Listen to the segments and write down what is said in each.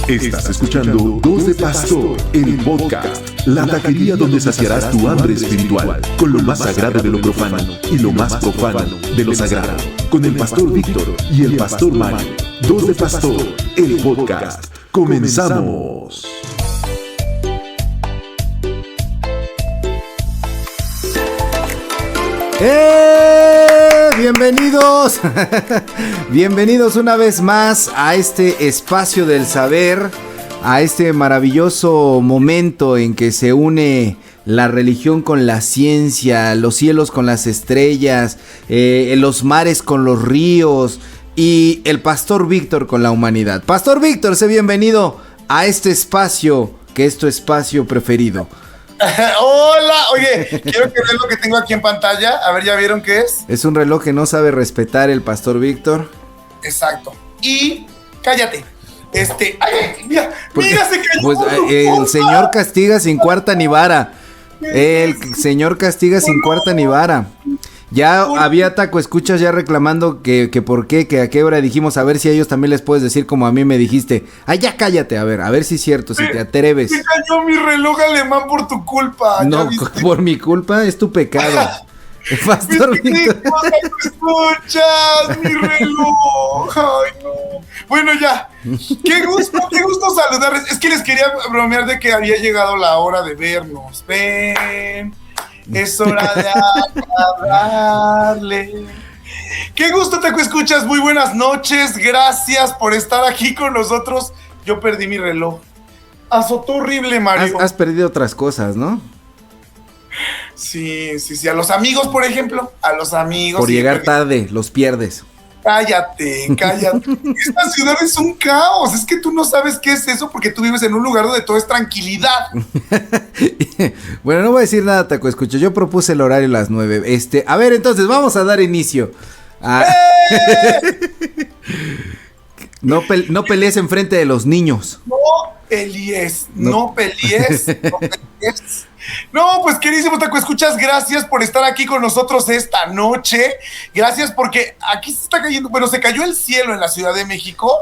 Estás escuchando Dos de Pastor, el podcast, la taquería donde saciarás tu hambre espiritual, con lo más sagrado de lo profano y lo más profano de lo sagrado, con el Pastor Víctor y el Pastor Mario. Dos de Pastor, el podcast. ¡Comenzamos! Bienvenidos, bienvenidos una vez más a este espacio del saber, a este maravilloso momento en que se une la religión con la ciencia, los cielos con las estrellas, los mares con los ríos y el Pastor Víctor con la humanidad. Pastor Víctor, sé bienvenido a este espacio que es tu espacio preferido. Hola, oye, quiero que vean lo que tengo aquí en pantalla. A ver, ¿ya vieron qué es? Es un reloj que no sabe respetar el Pastor Víctor. Exacto. Y cállate. Ay, mira, se cayó. Pues el señor castiga sin cuarta ni vara. El señor castiga sin cuarta ni vara. Ya había taco escuchas ya reclamando que por qué, que a qué hora dijimos, a ver si a ellos también les puedes decir como a mí me dijiste. Ay, ya cállate, a ver si es cierto, si te atreves. Se cayó mi reloj alemán por tu culpa. No, por mi culpa es tu pecado. Pastor Víctor. Escuchas mi reloj. Ay, no. Bueno, ya. Qué gusto saludarles. Es que les quería bromear de que había llegado la hora de vernos. Ven. Es hora de hablarle. Qué gusto te escuchas, muy buenas noches. Gracias por estar aquí con nosotros. Yo perdí mi reloj. Azotó horrible, Mario. Has perdido otras cosas, ¿no? Sí. A los amigos, por ejemplo. A los amigos. Por llegar tarde, los pierdes. Cállate. Esta ciudad es un caos. Es que tú no sabes qué es eso porque tú vives en un lugar donde todo es tranquilidad. Bueno, no voy a decir nada, taco escucho. Yo propuse el horario a las 9. A ver, entonces vamos a dar inicio. No pelees enfrente de los niños. No pelees. No, pues queridísimo taco escuchas, gracias por estar aquí con nosotros esta noche. Gracias porque aquí se está cayendo, bueno, se cayó el cielo en la Ciudad de México.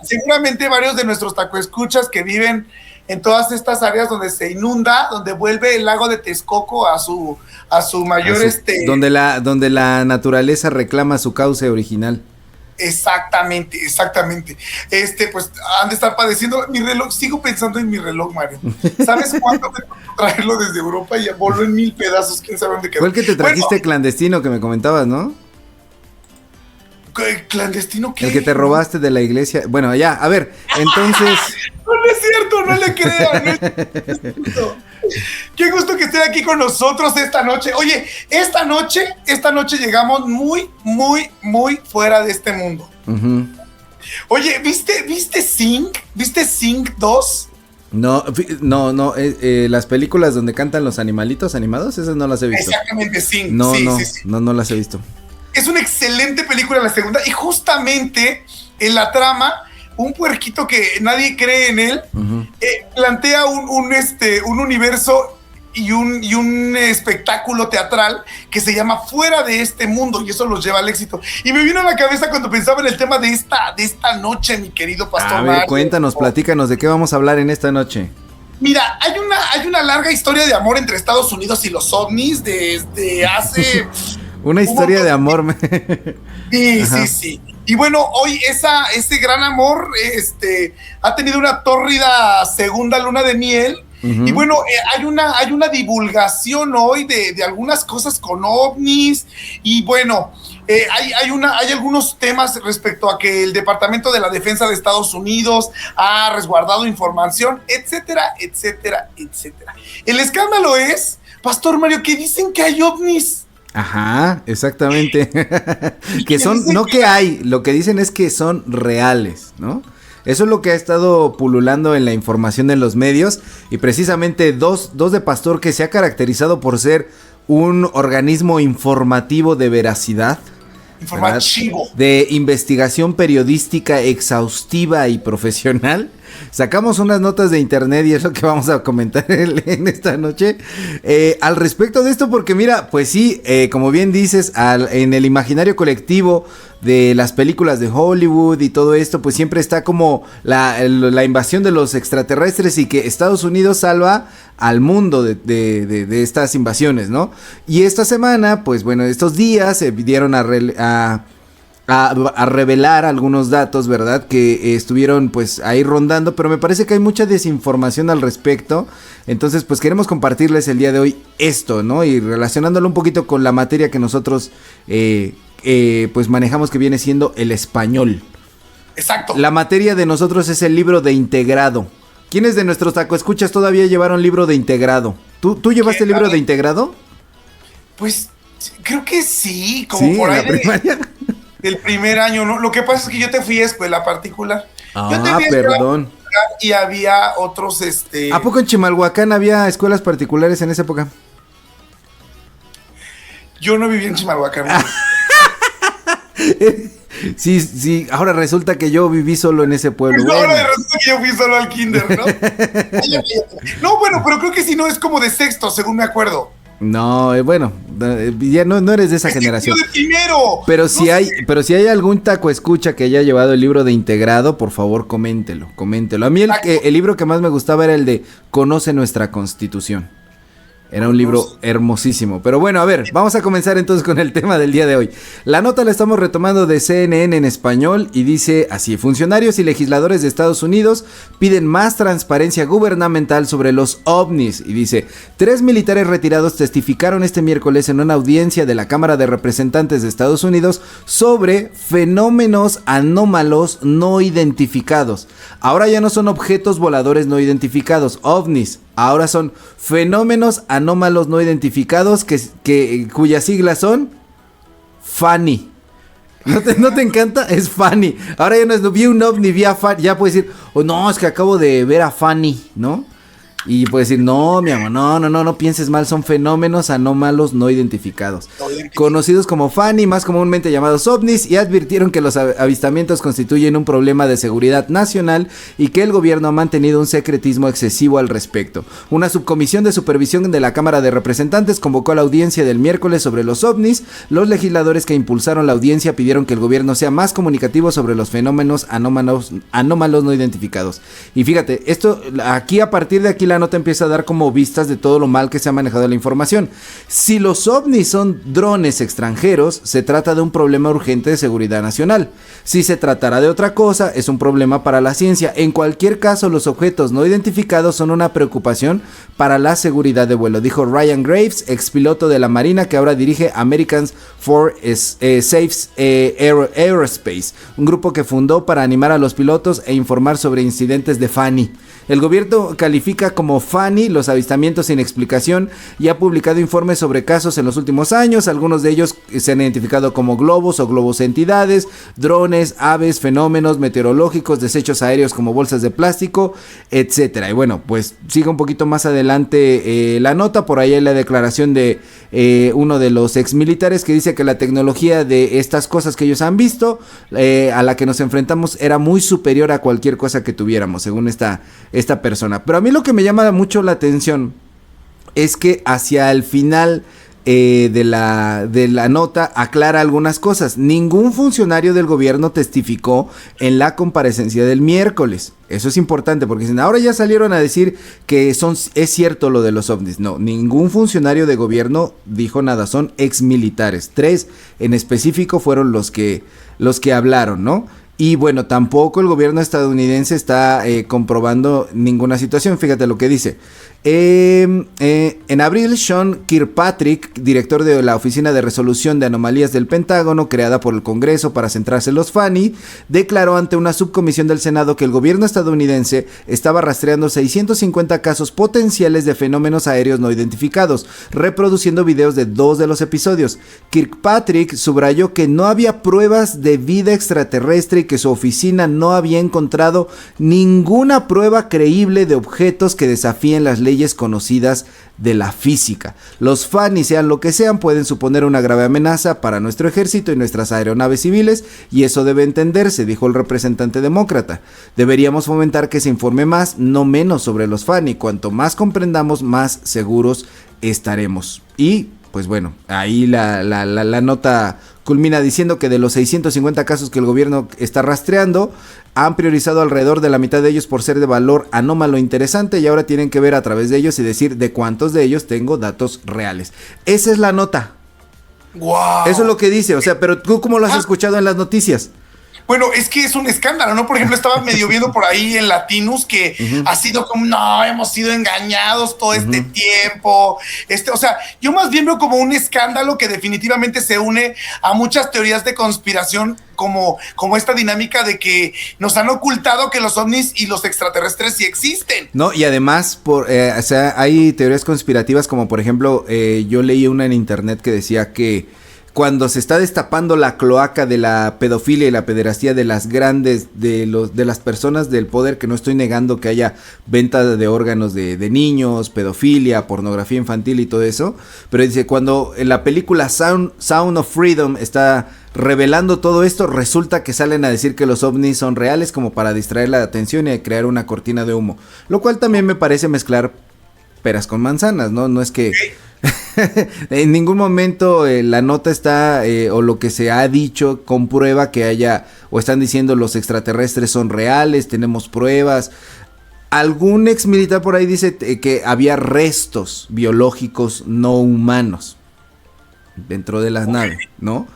Seguramente varios de nuestros taco escuchas que viven en todas estas áreas donde se inunda, donde vuelve el lago de Texcoco a su mayor donde la naturaleza reclama su cauce original. Exactamente. Pues han de estar padeciendo mi reloj. Sigo pensando en mi reloj, Mario. ¿Sabes cuánto me costó traerlo desde Europa? Y voló en 1000 pedazos. ¿Quién sabe dónde quedó? Fue el que te trajiste clandestino que me comentabas, ¿no? ¿Clandestino qué? El que te robaste de la iglesia. Bueno, ya, a ver, entonces... No es cierto, no le crean. Qué gusto que estén aquí con nosotros esta noche. Oye, esta noche llegamos muy fuera de este mundo. Uh-huh. Oye, ¿viste Sing? ¿Viste Sing 2? No, las películas donde cantan los animalitos animados, esas no las he visto. Exactamente, Sing. No las he visto. Es una excelente película la segunda y justamente en la trama un puerquito que nadie cree en él, uh-huh, plantea un universo y un espectáculo teatral que se llama Fuera de este mundo, y eso los lleva al éxito. Y me vino a la cabeza cuando pensaba en el tema de esta noche, mi querido Pastor Mario. Cuéntanos, platícanos, ¿de qué vamos a hablar en esta noche? Mira, hay una larga historia de amor entre Estados Unidos y los ovnis desde hace... Una historia de amor. Sí. Y bueno, hoy ese gran amor ha tenido una tórrida segunda luna de miel. Uh-huh. Y bueno, hay una divulgación hoy de algunas cosas con ovnis. Y bueno, hay algunos temas respecto a que el Departamento de la Defensa de Estados Unidos ha resguardado información, etcétera. El escándalo es, Pastor Mario, que dicen que hay ovnis. Ajá, exactamente. Que son, no que hay, lo que dicen es que son reales, ¿no? Eso es lo que ha estado pululando en la información en los medios. Y precisamente dos de Pastor, que se ha caracterizado por ser un organismo informativo de veracidad, informativo, de investigación periodística exhaustiva y profesional, Sacamos unas notas de internet y es lo que vamos a comentar en esta noche al respecto de esto, porque mira, pues sí, como bien dices, en el imaginario colectivo de las películas de Hollywood y todo esto, pues siempre está como la invasión de los extraterrestres y que Estados Unidos salva al mundo de estas invasiones, ¿no? Y esta semana, pues bueno, estos días se dieron a revelar algunos datos, ¿verdad? Que estuvieron pues ahí rondando, pero me parece que hay mucha desinformación al respecto. Entonces pues queremos compartirles el día de hoy esto, ¿no? Y relacionándolo un poquito con la materia que nosotros pues manejamos, que viene siendo el español. Exacto. La materia de nosotros es el libro de integrado. ¿Quiénes de nuestros tacoescuchas todavía llevaron libro de integrado? ¿Tú llevaste el libro de integrado? Pues creo que sí, como ¿Sí, por ahí en la primaria? del primer año, ¿no? Lo que pasa es que yo te fui a escuela particular. Perdón. Y había otros, ¿A poco en Chimalhuacán había escuelas particulares en esa época? Yo no viví en Chimalhuacán. Sí, ahora resulta que yo viví solo en ese pueblo. Pues ahora resulta que yo fui solo al kinder, ¿no? No, bueno, pero creo que si no es como de sexto, según me acuerdo. No, bueno, ya no eres de esa generación. De primero. Pero si hay algún taco escucha que haya llevado el libro de integrado, por favor, coméntelo. A mí el libro que más me gustaba era el de Conoce nuestra Constitución. Era un libro hermosísimo. Pero bueno, a ver, vamos a comenzar entonces con el tema del día de hoy. La nota la estamos retomando de CNN en español y dice así: funcionarios y legisladores de Estados Unidos piden más transparencia gubernamental sobre los ovnis. Y dice, 3 militares retirados testificaron este miércoles en una audiencia de la Cámara de Representantes de Estados Unidos sobre fenómenos anómalos no identificados. Ahora ya no son objetos voladores no identificados, ovnis. Ahora son fenómenos anómalos no identificados cuyas siglas son FANI. ¿No te encanta? Es FANI. Ahora ya no es vi un ovni, vi a FANI. Ya puedes decir, no, es que acabo de ver a FANI, ¿no? Y puedes decir, no, mi amor, no pienses mal, son fenómenos anómalos no identificados, conocidos como FANI, más comúnmente llamados ovnis, y advirtieron que los avistamientos constituyen un problema de seguridad nacional y que el gobierno ha mantenido un secretismo excesivo al respecto. Una subcomisión de supervisión de la Cámara de Representantes convocó a la audiencia del miércoles sobre los ovnis. Los legisladores que impulsaron la audiencia pidieron que el gobierno sea más comunicativo sobre los fenómenos anómalos no identificados. Y fíjate, a partir de aquí la nota empieza a dar como vistas de todo lo mal que se ha manejado la información. Si los ovnis son drones extranjeros, se trata de un problema urgente de seguridad nacional. Si se tratará de otra cosa, es un problema para la ciencia. En cualquier caso, los objetos no identificados son una preocupación para la seguridad de vuelo, dijo Ryan Graves, expiloto de la Marina que ahora dirige Americans for Safe Aerospace, un grupo que fundó para animar a los pilotos e informar sobre incidentes de FANI. El gobierno califica como FANI los avistamientos sin explicación y ha publicado informes sobre casos en los últimos años. Algunos de ellos se han identificado como globos o globos entidades, drones, aves, fenómenos meteorológicos, desechos aéreos como bolsas de plástico, etcétera. Y bueno, pues sigue un poquito más adelante la nota. Por ahí hay la declaración de uno de los exmilitares que dice que la tecnología de estas cosas que ellos han visto, a la que nos enfrentamos, era muy superior a cualquier cosa que tuviéramos, según esta persona. Pero a mí lo que me llama mucho la atención es que hacia el final de la nota aclara algunas cosas. Ningún funcionario del gobierno testificó en la comparecencia del miércoles. Eso es importante porque dicen, ahora ya salieron a decir que es cierto lo de los ovnis. No, ningún funcionario de gobierno dijo nada, son exmilitares. 3 en específico fueron los que hablaron, ¿no? Y bueno, tampoco el gobierno estadounidense está comprobando ninguna situación. Fíjate lo que dice. En abril, Sean Kirkpatrick, director de la Oficina de Resolución de Anomalías del Pentágono, creada por el Congreso para centrarse en los FANI, declaró ante una subcomisión del Senado que el gobierno estadounidense estaba rastreando 650 casos potenciales de fenómenos aéreos no identificados, reproduciendo videos de 2 de los episodios. Kirkpatrick subrayó que no había pruebas de vida extraterrestre y que su oficina no había encontrado ninguna prueba creíble de objetos que desafíen las leyes conocidas de la física. Los FANI, sean lo que sean, pueden suponer una grave amenaza para nuestro ejército y nuestras aeronaves civiles, y eso debe entenderse, dijo el representante demócrata. Deberíamos fomentar que se informe más, no menos, sobre los FANI. Cuanto más comprendamos, más seguros estaremos. Y pues bueno, ahí la nota culmina diciendo que de los 650 casos que el gobierno está rastreando, han priorizado alrededor de la mitad de ellos por ser de valor anómalo interesante, y ahora tienen que ver a través de ellos y decir de cuántos de ellos tengo datos reales. Esa es la nota. Wow. Eso es lo que dice, o sea, pero ¿tú cómo lo has escuchado en las noticias? Bueno, es que es un escándalo, ¿no? Por ejemplo, estaba medio viendo por ahí en Latinus que ha sido como, no, hemos sido engañados todo este tiempo. O sea, yo más bien veo como un escándalo que definitivamente se une a muchas teorías de conspiración, como esta dinámica de que nos han ocultado que los ovnis y los extraterrestres sí existen. No, y además, o sea, hay teorías conspirativas como, por ejemplo, yo leí una en internet que decía que cuando se está destapando la cloaca de la pedofilia y la pederastía de las grandes, de las personas del poder, que no estoy negando que haya venta de órganos de niños, pedofilia, pornografía infantil y todo eso, pero dice, cuando en la película Sound of Freedom está revelando todo esto, resulta que salen a decir que los ovnis son reales como para distraer la atención y crear una cortina de humo, lo cual también me parece mezclar peras con manzanas, ¿no? No es que en ningún momento la nota está o lo que se ha dicho comprueba que haya, o están diciendo los extraterrestres son reales, tenemos pruebas. Algún ex militar por ahí dice que había restos biológicos no humanos dentro de las naves, ¿no?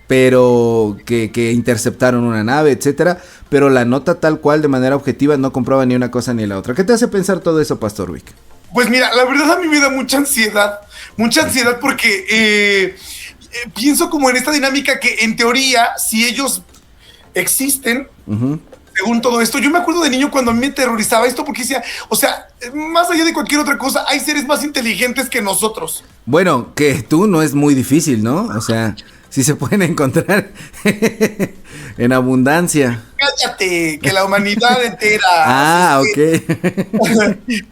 Pero que interceptaron una nave, etcétera, pero la nota tal cual de manera objetiva no comprueba ni una cosa ni la otra. ¿Qué te hace pensar todo eso, Pastor Vic? Pues mira, la verdad a mí me da mucha ansiedad porque pienso como en esta dinámica que en teoría, si ellos existen, según todo esto, yo me acuerdo de niño cuando a mí me aterrorizaba esto porque decía, o sea, más allá de cualquier otra cosa, hay seres más inteligentes que nosotros. Bueno, que tú no es muy difícil, ¿no? O sea, si se pueden encontrar en abundancia. Cállate, que la humanidad entera. Ok.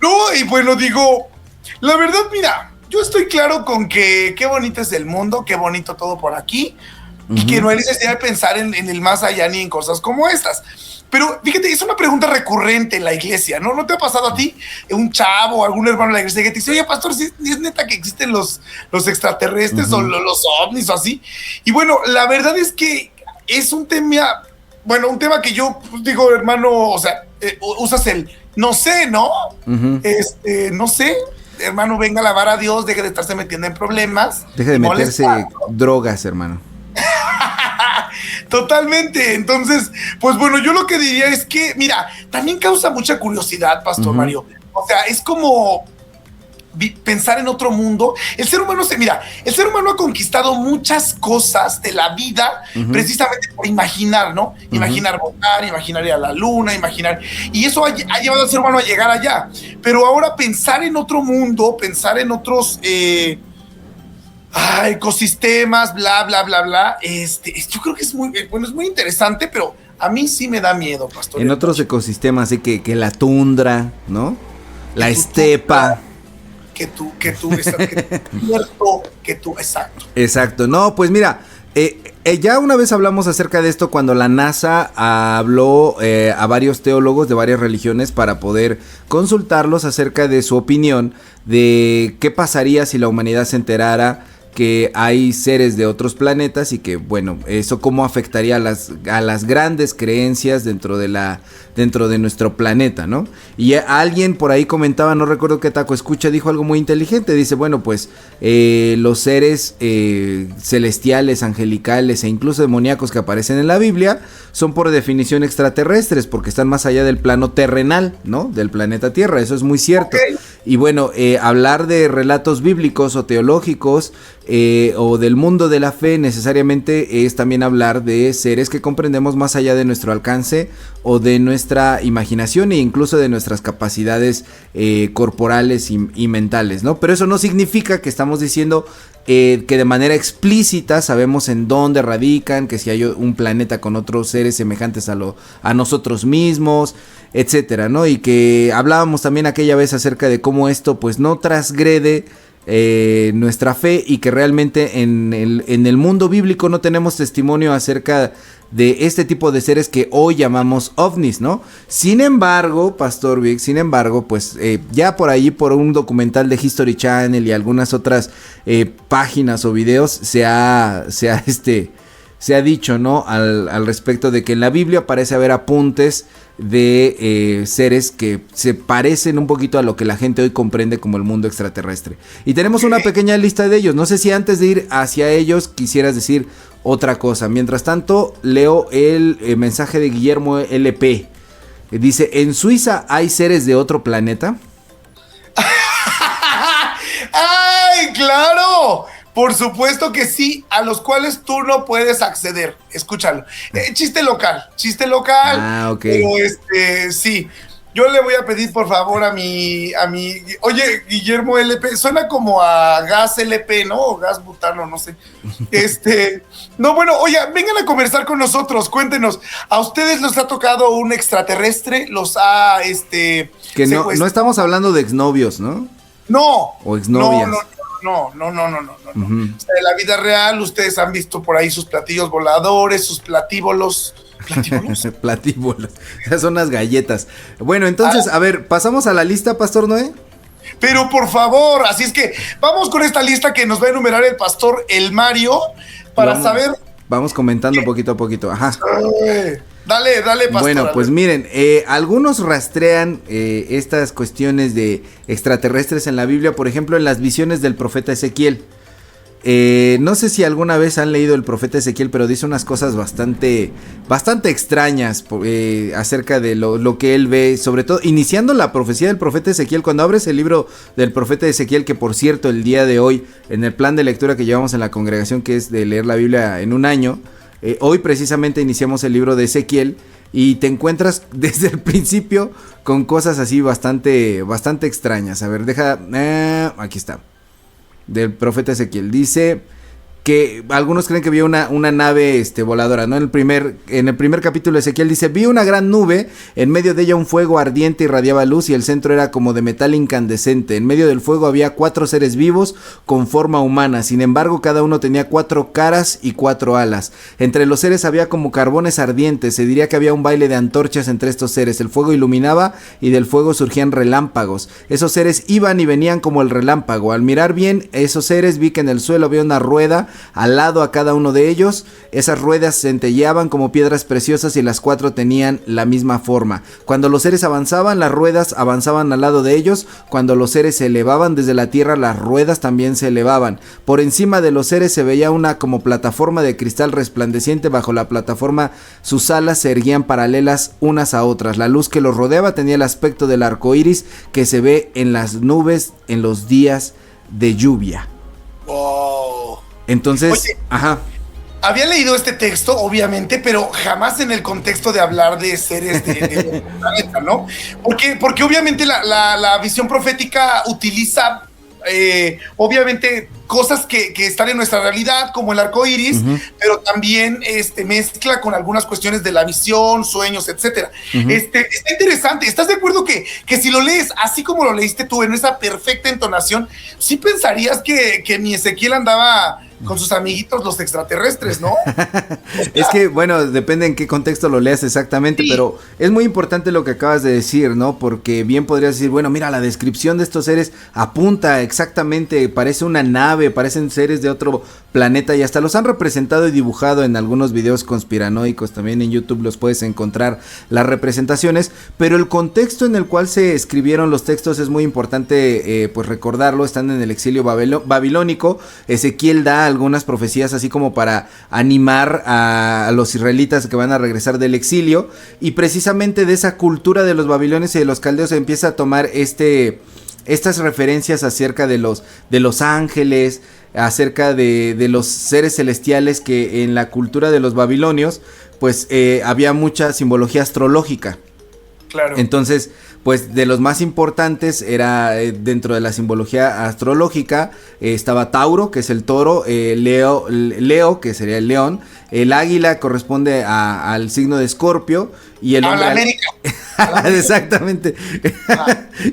No, y bueno, digo, la verdad, mira, yo estoy claro con que qué bonito es el mundo, qué bonito todo por aquí, y que no hay necesidad de pensar en el más allá ni en cosas como estas. Pero fíjate, es una pregunta recurrente en la iglesia, ¿no? ¿No te ha pasado a ti, un chavo o algún hermano de la iglesia que te dice, oye, pastor, ¿sí es neta que existen los extraterrestres o los ovnis o así? Y bueno, la verdad es que es un tema, un tema que yo digo, hermano, o sea, usas el no sé, ¿no? No sé, hermano, venga a alabar a Dios, deje de estarse metiendo en problemas. Deje de meterse drogas, hermano. Totalmente. Entonces, pues bueno, yo lo que diría es que, mira, también causa mucha curiosidad, Pastor Mario. O sea, es como pensar en otro mundo. El ser humano ha conquistado muchas cosas de la vida precisamente por imaginar, ¿no? Imaginar volar, imaginar ir a la luna, y eso ha llevado al ser humano a llegar allá. Pero ahora pensar en otro mundo, pensar en otros ecosistemas, bla, bla, bla, bla. Yo creo que es muy interesante, pero a mí sí me da miedo, Pastor. En otros ecosistemas, así que la tundra, ¿no? La estepa. Exacto. Exacto. No, pues mira, ya una vez hablamos acerca de esto cuando la NASA habló a varios teólogos de varias religiones para poder consultarlos acerca de su opinión de qué pasaría si la humanidad se enterara que hay seres de otros planetas y que, bueno, eso cómo afectaría a las grandes creencias dentro de nuestro planeta, ¿no? Y alguien por ahí comentaba, no recuerdo qué taco escucha, dijo algo muy inteligente, dice, bueno, pues los seres celestiales, angelicales e incluso demoníacos que aparecen en la Biblia son por definición extraterrestres porque están más allá del plano terrenal, ¿no? Del planeta Tierra, eso es muy cierto. Okay. Y bueno, hablar de relatos bíblicos o teológicos o del mundo de la fe necesariamente es también hablar de seres que comprendemos más allá de nuestro alcance o de nuestra imaginación e incluso de nuestras capacidades corporales y mentales, ¿no? Pero eso no significa que estamos diciendo que de manera explícita sabemos en dónde radican, que si hay un planeta con otros seres semejantes a nosotros mismos, etcétera, ¿no? Y que hablábamos también aquella vez acerca de cómo esto pues no transgrede nuestra fe, y que realmente en el mundo bíblico no tenemos testimonio acerca de este tipo de seres que hoy llamamos ovnis, ¿no? Sin embargo, Pastor Vic, pues ya por ahí, por un documental de History Channel y algunas otras páginas o videos, se ha dicho, ¿no? Al respecto de que en la Biblia parece haber apuntes de seres que se parecen un poquito a lo que la gente hoy comprende como el mundo extraterrestre. Y tenemos una pequeña lista de ellos. No sé si antes de ir hacia ellos quisieras decir otra cosa. Mientras tanto, leo el mensaje de Guillermo LP. Dice, ¿en Suiza hay seres de otro planeta? ¡Ay, claro! Por supuesto que sí, a los cuales tú no puedes acceder. Escúchalo. Chiste local. Ah, ok. Pero sí. Yo le voy a pedir por favor a mi. Oye, Guillermo LP, suena como a gas LP, ¿no? O gas butano, no sé. No, bueno, oye, vengan a conversar con nosotros, cuéntenos. ¿A ustedes les ha tocado un extraterrestre? ¿Los ha que no estamos hablando de exnovios, ¿no? No. O exnovias. No. Uh-huh. O sea, en la vida real, ustedes han visto por ahí sus platillos voladores, sus platíbolos. Platíbolos. Esas son las galletas. Bueno, entonces, a ver, pasamos a la lista, Pastor Noé. Pero por favor, así es que vamos con esta lista que nos va a enumerar el pastor El Mario para saber. Vamos comentando poquito a poquito. Ajá. Dale, pastor. Bueno, pues miren, algunos rastrean estas cuestiones de extraterrestres en la Biblia, por ejemplo, en las visiones del profeta Ezequiel. No sé si alguna vez han leído el profeta Ezequiel, pero dice unas cosas bastante extrañas acerca de lo que él ve, sobre todo iniciando la profecía del profeta Ezequiel. Cuando abres el libro del profeta Ezequiel, que por cierto el día de hoy, en el plan de lectura que llevamos en la congregación, que es de leer la Biblia en un año, hoy precisamente iniciamos el libro de Ezequiel, y te encuentras desde el principio con cosas así bastante extrañas. A ver, aquí está. Del profeta Ezequiel. Dice que algunos creen que vio una nave voladora, ¿no? En el primer capítulo de Ezequiel dice: vi una gran nube, en medio de ella un fuego ardiente irradiaba luz y el centro era como de metal incandescente. En medio del fuego había 4 seres vivos con forma humana, sin embargo cada uno tenía 4 caras y 4 alas. Entre los seres había como carbones ardientes, se diría que había un baile de antorchas entre estos seres. El fuego iluminaba y del fuego surgían relámpagos. Esos seres iban y venían como el relámpago. Al mirar bien esos seres vi que en el suelo había una rueda al lado a cada uno de ellos. Esas ruedas centelleaban como piedras preciosas y las 4 tenían la misma forma. Cuando los seres avanzaban, las ruedas avanzaban al lado de ellos. Cuando los seres se elevaban desde la tierra, las ruedas también se elevaban. Por encima de los seres se veía una como plataforma de cristal resplandeciente. Bajo la plataforma sus alas se erguían paralelas unas a otras. La luz que los rodeaba tenía el aspecto del arco iris que se ve en las nubes en los días de lluvia. Wow. Entonces, oye, ajá. Había leído este texto, obviamente, pero jamás en el contexto de hablar de seres de planeta, ¿no? Porque obviamente la visión profética utiliza, obviamente, cosas que están en nuestra realidad, como el arco iris, pero también mezcla con algunas cuestiones de la visión, sueños, etcétera. Está interesante. ¿Estás de acuerdo que si lo lees así como lo leíste tú, en esa perfecta entonación, sí pensarías que mi Ezequiel andaba con sus amiguitos los extraterrestres, ¿no? Es que, bueno, depende en qué contexto lo leas exactamente, sí. Pero es muy importante lo que acabas de decir, ¿no? Porque bien podrías decir, bueno, mira, la descripción de estos seres apunta exactamente, parece una nave, parecen seres de otro planeta y hasta los han representado y dibujado en algunos videos conspiranoicos. También en YouTube los puedes encontrar las representaciones, pero el contexto en el cual se escribieron los textos es muy importante pues recordarlo. Están en el exilio babilónico. Ezequiel da algunas profecías así como para animar a los israelitas que van a regresar del exilio, y precisamente de esa cultura de los babilonios y de los caldeos se empieza a tomar estas referencias acerca de los ángeles, acerca de los seres celestiales, que en la cultura de los babilonios pues había mucha simbología astrológica. Claro. Entonces, pues de los más importantes era dentro de la simbología astrológica, estaba Tauro, que es el toro, Leo, que sería el león, el águila corresponde al signo de Escorpio, y el hombre... América. Exactamente.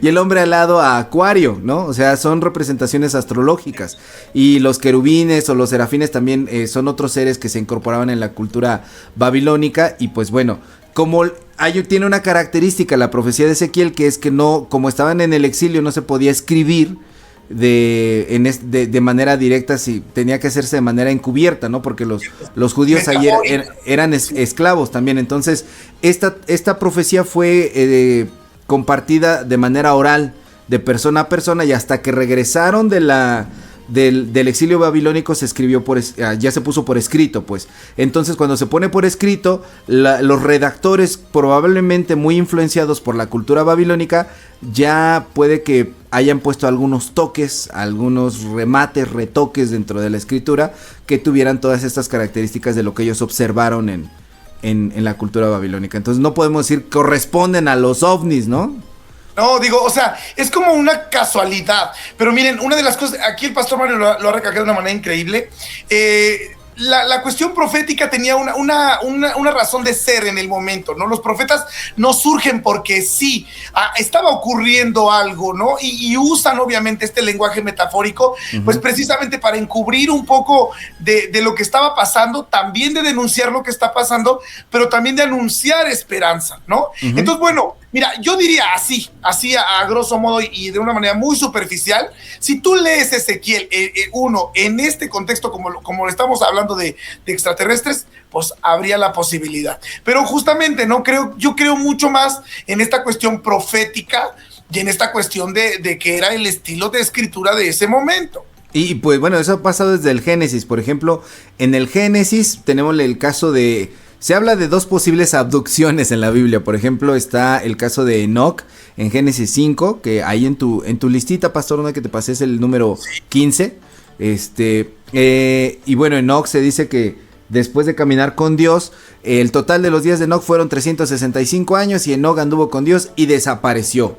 Y el hombre alado a Acuario, ¿no? O sea, son representaciones astrológicas. Y los querubines o los serafines también son otros seres que se incorporaban en la cultura babilónica. Y pues bueno, como tiene una característica la profecía de Ezequiel, que es que no, como estaban en el exilio, no se podía escribir de manera directa, si tenía que hacerse de manera encubierta, ¿no? Porque los judíos ayer eran esclavos también. Entonces, esta profecía fue compartida de manera oral, de persona a persona, y hasta que regresaron del exilio babilónico se escribió ya se puso por escrito, pues. Entonces, cuando se pone por escrito, los redactores, probablemente muy influenciados por la cultura babilónica, ya puede que hayan puesto algunos toques, algunos retoques dentro de la escritura que tuvieran todas estas características de lo que ellos observaron en la cultura babilónica. Entonces, no podemos decir corresponden a los ovnis, ¿no? No, digo, o sea, es como una casualidad. Pero miren, una de las cosas, aquí el pastor Mario lo ha recalcado de una manera increíble. La cuestión profética tenía una razón de ser en el momento, ¿no? Los profetas no surgen porque sí, estaba ocurriendo algo, ¿no? Y usan obviamente este lenguaje metafórico, pues precisamente para encubrir un poco de lo que estaba pasando, también de denunciar lo que está pasando, pero también de anunciar esperanza, ¿no? Entonces, bueno, mira, yo diría así a grosso modo y de una manera muy superficial, si tú lees Ezequiel 1 en este contexto como lo estamos hablando de extraterrestres, pues habría la posibilidad. Pero justamente, ¿no? Yo creo mucho más en esta cuestión profética y en esta cuestión de que era el estilo de escritura de ese momento. Y pues bueno, eso ha pasado desde el Génesis. Por ejemplo, en el Génesis tenemos el caso de... Se habla de 2 posibles abducciones en la Biblia. Por ejemplo, está el caso de Enoc en Génesis 5, que ahí en tu listita, pastor, una que te pasé es el número 15. Y bueno, Enoc se dice que después de caminar con Dios, el total de los días de Enoc fueron 365 años y Enoc anduvo con Dios y desapareció,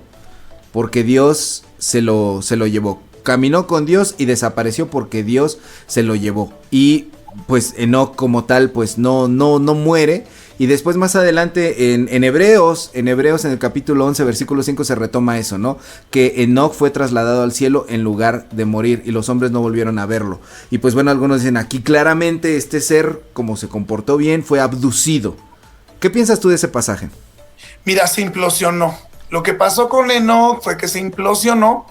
porque Dios se lo llevó. Caminó con Dios y desapareció porque Dios se lo llevó. Y pues Enoc como tal pues no muere. Y después más adelante en Hebreos en el capítulo 11 versículo 5 se retoma eso, ¿no? Que Enoc fue trasladado al cielo en lugar de morir y los hombres no volvieron a verlo. Y pues bueno, algunos dicen aquí claramente este ser, como se comportó bien, fue abducido. ¿Qué piensas tú de ese pasaje? Mira, se implosionó. Lo que pasó con Enoc fue que se implosionó.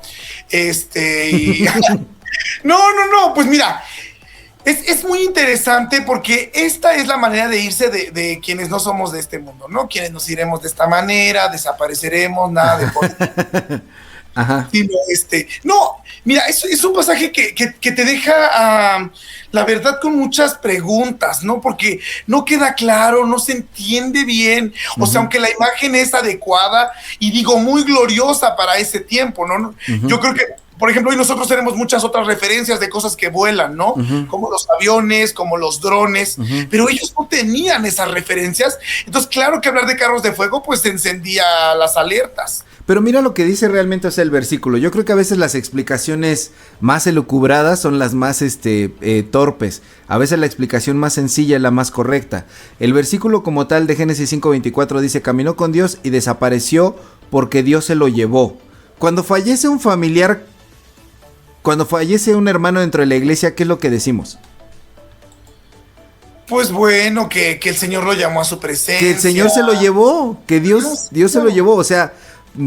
No, pues mira, es muy interesante porque esta es la manera de irse de quienes no somos de este mundo, ¿no? Quienes nos iremos de esta manera, desapareceremos, nada de... Ajá. No, mira, es un pasaje que te deja, la verdad, con muchas preguntas, ¿no? Porque no queda claro, no se entiende bien, o sea, aunque la imagen es adecuada y digo, muy gloriosa para ese tiempo, ¿no? Yo creo que, por ejemplo, hoy nosotros tenemos muchas otras referencias de cosas que vuelan, ¿no? Como los aviones, como los drones, pero ellos no tenían esas referencias. Entonces, claro que hablar de carros de fuego, pues encendía las alertas. Pero mira lo que dice realmente, o sea, el versículo. Yo creo que a veces las explicaciones más elucubradas son las más torpes. A veces la explicación más sencilla es la más correcta. El versículo como tal de Génesis 5:24 dice: caminó con Dios y desapareció porque Dios se lo llevó. Cuando fallece un familiar, cuando fallece un hermano dentro de la iglesia, ¿qué es lo que decimos? Pues bueno, que el Señor lo llamó a su presencia. Que el Señor se lo llevó, que Dios se lo llevó, o sea... Hay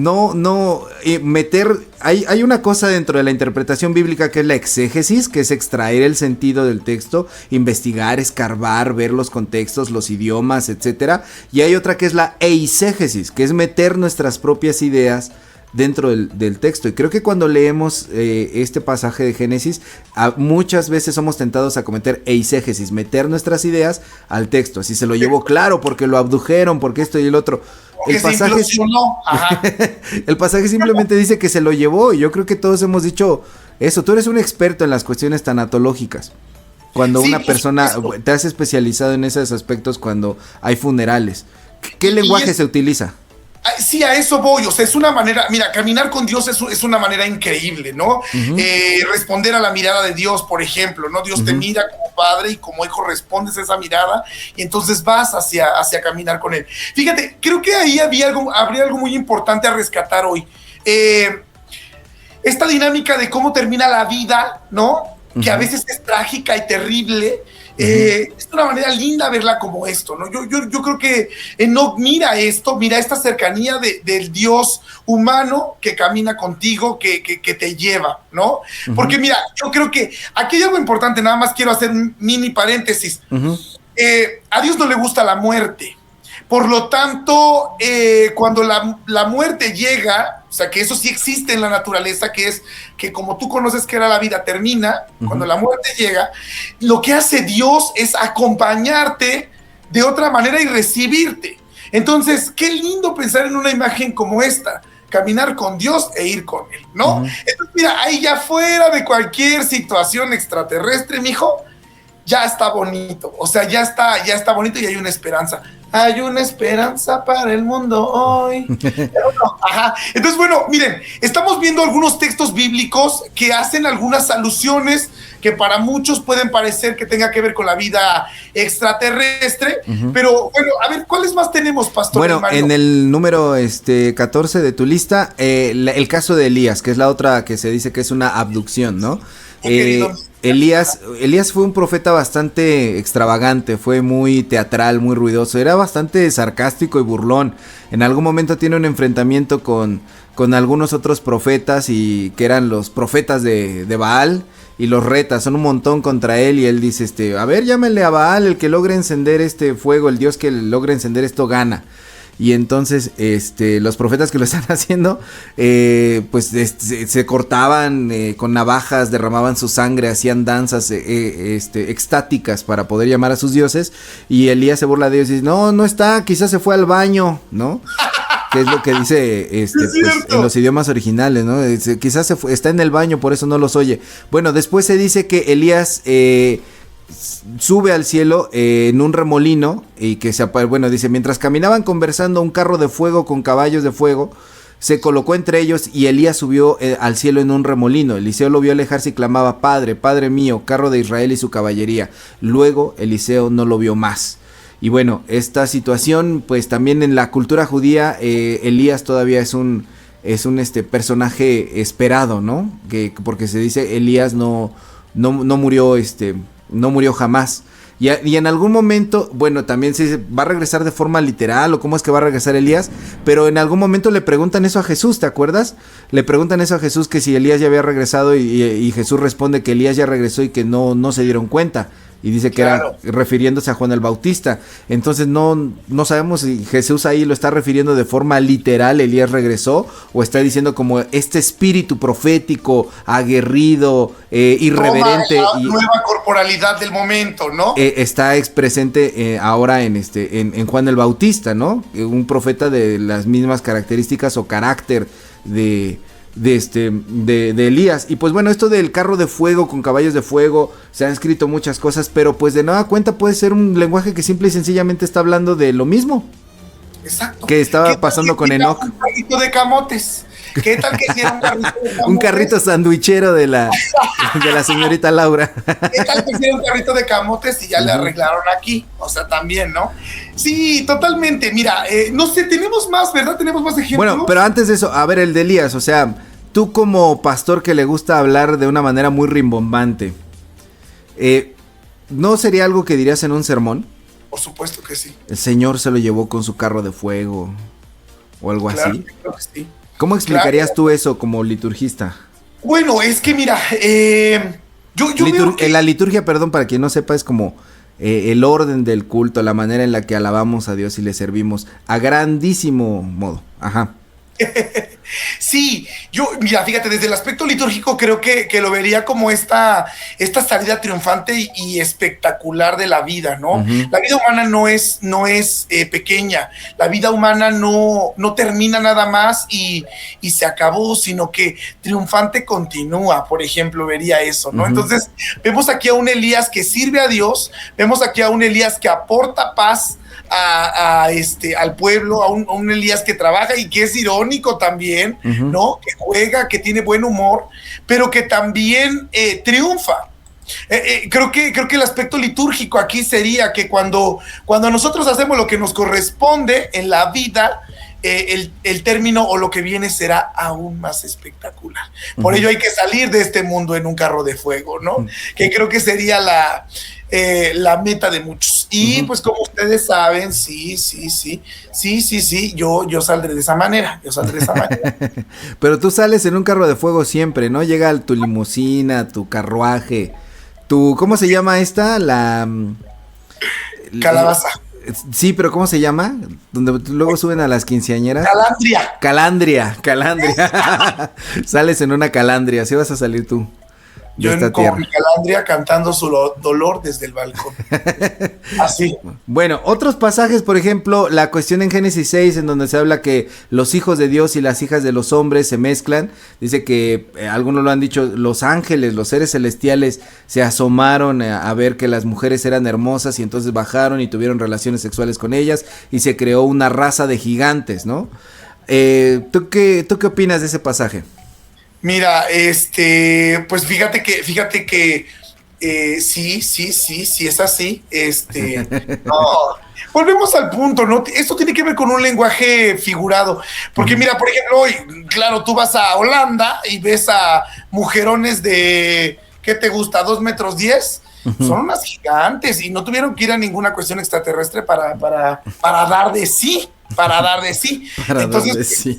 una cosa dentro de la interpretación bíblica que es la exégesis, que es extraer el sentido del texto, investigar, escarbar, ver los contextos, los idiomas, etcétera. Y hay otra que es la eisegesis, que es meter nuestras propias ideas dentro del texto. Y creo que cuando leemos este pasaje de Génesis, muchas veces somos tentados a cometer eisegesis, meter nuestras ideas al texto. Así se lo llevó, claro, porque lo abdujeron, porque esto y el otro. El pasaje simplemente dice que se lo llevó, y yo creo que todos hemos dicho eso. Tú eres un experto en las cuestiones tanatológicas. Cuando una persona te has especializado en esos aspectos, cuando hay funerales, ¿qué lenguaje se utiliza? Sí, a eso voy, o sea, es una manera, mira, caminar con Dios es una manera increíble, ¿no? Responder a la mirada de Dios, por ejemplo, ¿no? Dios te mira como padre y como hijo respondes a esa mirada y entonces vas hacia caminar con Él. Fíjate, creo que ahí habría algo muy importante a rescatar hoy. Esta dinámica de cómo termina la vida, ¿no? Que a veces es trágica y terrible. Es una manera linda verla como esto, ¿no? Yo creo que Enoc mira esta cercanía del Dios humano que camina contigo, que te lleva, ¿no? Porque mira, yo creo que aquí hay algo importante, nada más quiero hacer un mini paréntesis. A Dios no le gusta la muerte. Por lo tanto, cuando la muerte llega, o sea, que eso sí existe en la naturaleza, que es que como tú conoces que era la vida, termina, cuando la muerte llega, lo que hace Dios es acompañarte de otra manera y recibirte. Entonces, qué lindo pensar en una imagen como esta, caminar con Dios e ir con Él, ¿no? Entonces, mira, ahí ya fuera de cualquier situación extraterrestre, mijo, ya está bonito, o sea, ya está bonito y hay una esperanza. Hay una esperanza para el mundo hoy. Ajá. Entonces, bueno, miren, estamos viendo algunos textos bíblicos que hacen algunas alusiones que para muchos pueden parecer que tenga que ver con la vida extraterrestre, pero bueno, a ver, ¿cuáles más tenemos, Pastor? Bueno, en el número 14 de tu lista, el caso de Elías, que es la otra que se dice que es una abducción, ¿no? Elías fue un profeta bastante extravagante, fue muy teatral, muy ruidoso, era bastante sarcástico y burlón. En algún momento tiene un enfrentamiento con algunos otros profetas y que eran los profetas de Baal y los reta, son un montón contra él y él dice, a ver, llámenle a Baal, el que logre encender este fuego, el Dios que logre encender esto gana. Y entonces los profetas que lo están haciendo se cortaban con navajas, derramaban su sangre, hacían danzas extáticas para poder llamar a sus dioses, y Elías se burla de ellos y dice, no está, quizás se fue al baño, ¿no? Que es lo que dice en los idiomas originales, ¿no? Quizás está en el baño, por eso no los oye. Bueno, después se dice que Elías sube al cielo en un remolino y que dice, mientras caminaban conversando, un carro de fuego con caballos de fuego se colocó entre ellos y Elías subió al cielo en un remolino. Eliseo lo vio alejarse y clamaba, Padre, Padre mío, carro de Israel y su caballería. Luego Eliseo no lo vio más. Y bueno, esta situación, pues también en la cultura judía, Elías todavía es un personaje esperado, ¿no? Porque se dice Elías no murió, no murió jamás. Y en algún momento, bueno, también se dice, ¿va a regresar de forma literal o cómo es que va a regresar Elías? Pero en algún momento le preguntan eso a Jesús, ¿te acuerdas? Le preguntan eso a Jesús, que si Elías ya había regresado y Jesús responde que Elías ya regresó y que no se dieron cuenta. Y dice que era refiriéndose a Juan el Bautista. Entonces no sabemos si Jesús ahí lo está refiriendo de forma literal, Elías regresó, o está diciendo como este espíritu profético, aguerrido, irreverente. Toma la nueva corporalidad del momento, ¿no? Está presente ahora en Juan el Bautista, ¿no? Un profeta de las mismas características o carácter de Elías. Y pues bueno, esto del carro de fuego con caballos de fuego, se han escrito muchas cosas, pero pues de nueva cuenta puede ser un lenguaje que simple y sencillamente está hablando de lo mismo. Exacto. Que estaba pasando con Enoc. Un carrito de camotes. ¿Qué tal que hiciera un carrito de camotes? Un carrito sandwichero de la señorita Laura. ¿Qué tal que hiciera un carrito de camotes y ya le arreglaron aquí? O sea, también, ¿no? Sí, totalmente. Mira, no sé, tenemos más, ¿verdad? Tenemos más ejemplos. Bueno, pero antes de eso, a ver, el de Elías, o sea, tú como pastor que le gusta hablar de una manera muy rimbombante, ¿no sería algo que dirías en un sermón? Por supuesto que sí. El Señor se lo llevó con su carro de fuego o algo así. Creo que sí. ¿Cómo explicarías tú eso como liturgista? Bueno, es que mira, yo veo que... La liturgia, perdón, para quien no sepa, es como el orden del culto, la manera en la que alabamos a Dios y le servimos a grandísimo modo. Ajá. Sí, yo, mira, fíjate, desde el aspecto litúrgico creo que lo vería como esta salida triunfante y espectacular de la vida, ¿no? Uh-huh. La vida humana no es pequeña, la vida humana no termina nada más y se acabó, sino que triunfante continúa, por ejemplo, vería eso, ¿no? Uh-huh. Entonces, vemos aquí a un Elías que sirve a Dios, vemos aquí a un Elías que aporta paz al pueblo, a un Elías que trabaja y que es irónico también, uh-huh, ¿no? Que juega, que tiene buen humor, pero que también triunfa. Creo que el aspecto litúrgico aquí sería que cuando nosotros hacemos lo que nos corresponde en la vida, el término o lo que viene será aún más espectacular. Por ello hay que salir de este mundo en un carro de fuego, ¿no? Que creo que sería la meta de muchos. Y pues como ustedes saben, sí, yo saldré de esa manera, Pero tú sales en un carro de fuego siempre, ¿no? Llega tu limusina, tu carruaje, ¿cómo se llama esta? Calabaza. Sí, pero ¿cómo se llama? Donde luego suben a las quinceañeras. Calandria. Sales en una calandria, así vas a salir tú. Yo con mi calandria cantando su dolor desde el balcón. Así. Bueno, otros pasajes, por ejemplo, la cuestión en Génesis 6, en donde se habla que los hijos de Dios y las hijas de los hombres se mezclan. Dice que, algunos lo han dicho, los ángeles, los seres celestiales, se asomaron a ver que las mujeres eran hermosas y entonces bajaron y tuvieron relaciones sexuales con ellas y se creó una raza de gigantes, ¿no? ¿Tú qué opinas de ese pasaje? Mira, pues fíjate que sí, es así. No, volvemos al punto, ¿no? Esto tiene que ver con un lenguaje figurado. Porque mira, por ejemplo, hoy, claro, tú vas a Holanda y ves a mujerones de, ¿qué te gusta? 2 metros 10. Son unas gigantes y no tuvieron que ir a ninguna cuestión extraterrestre para dar de sí. Entonces,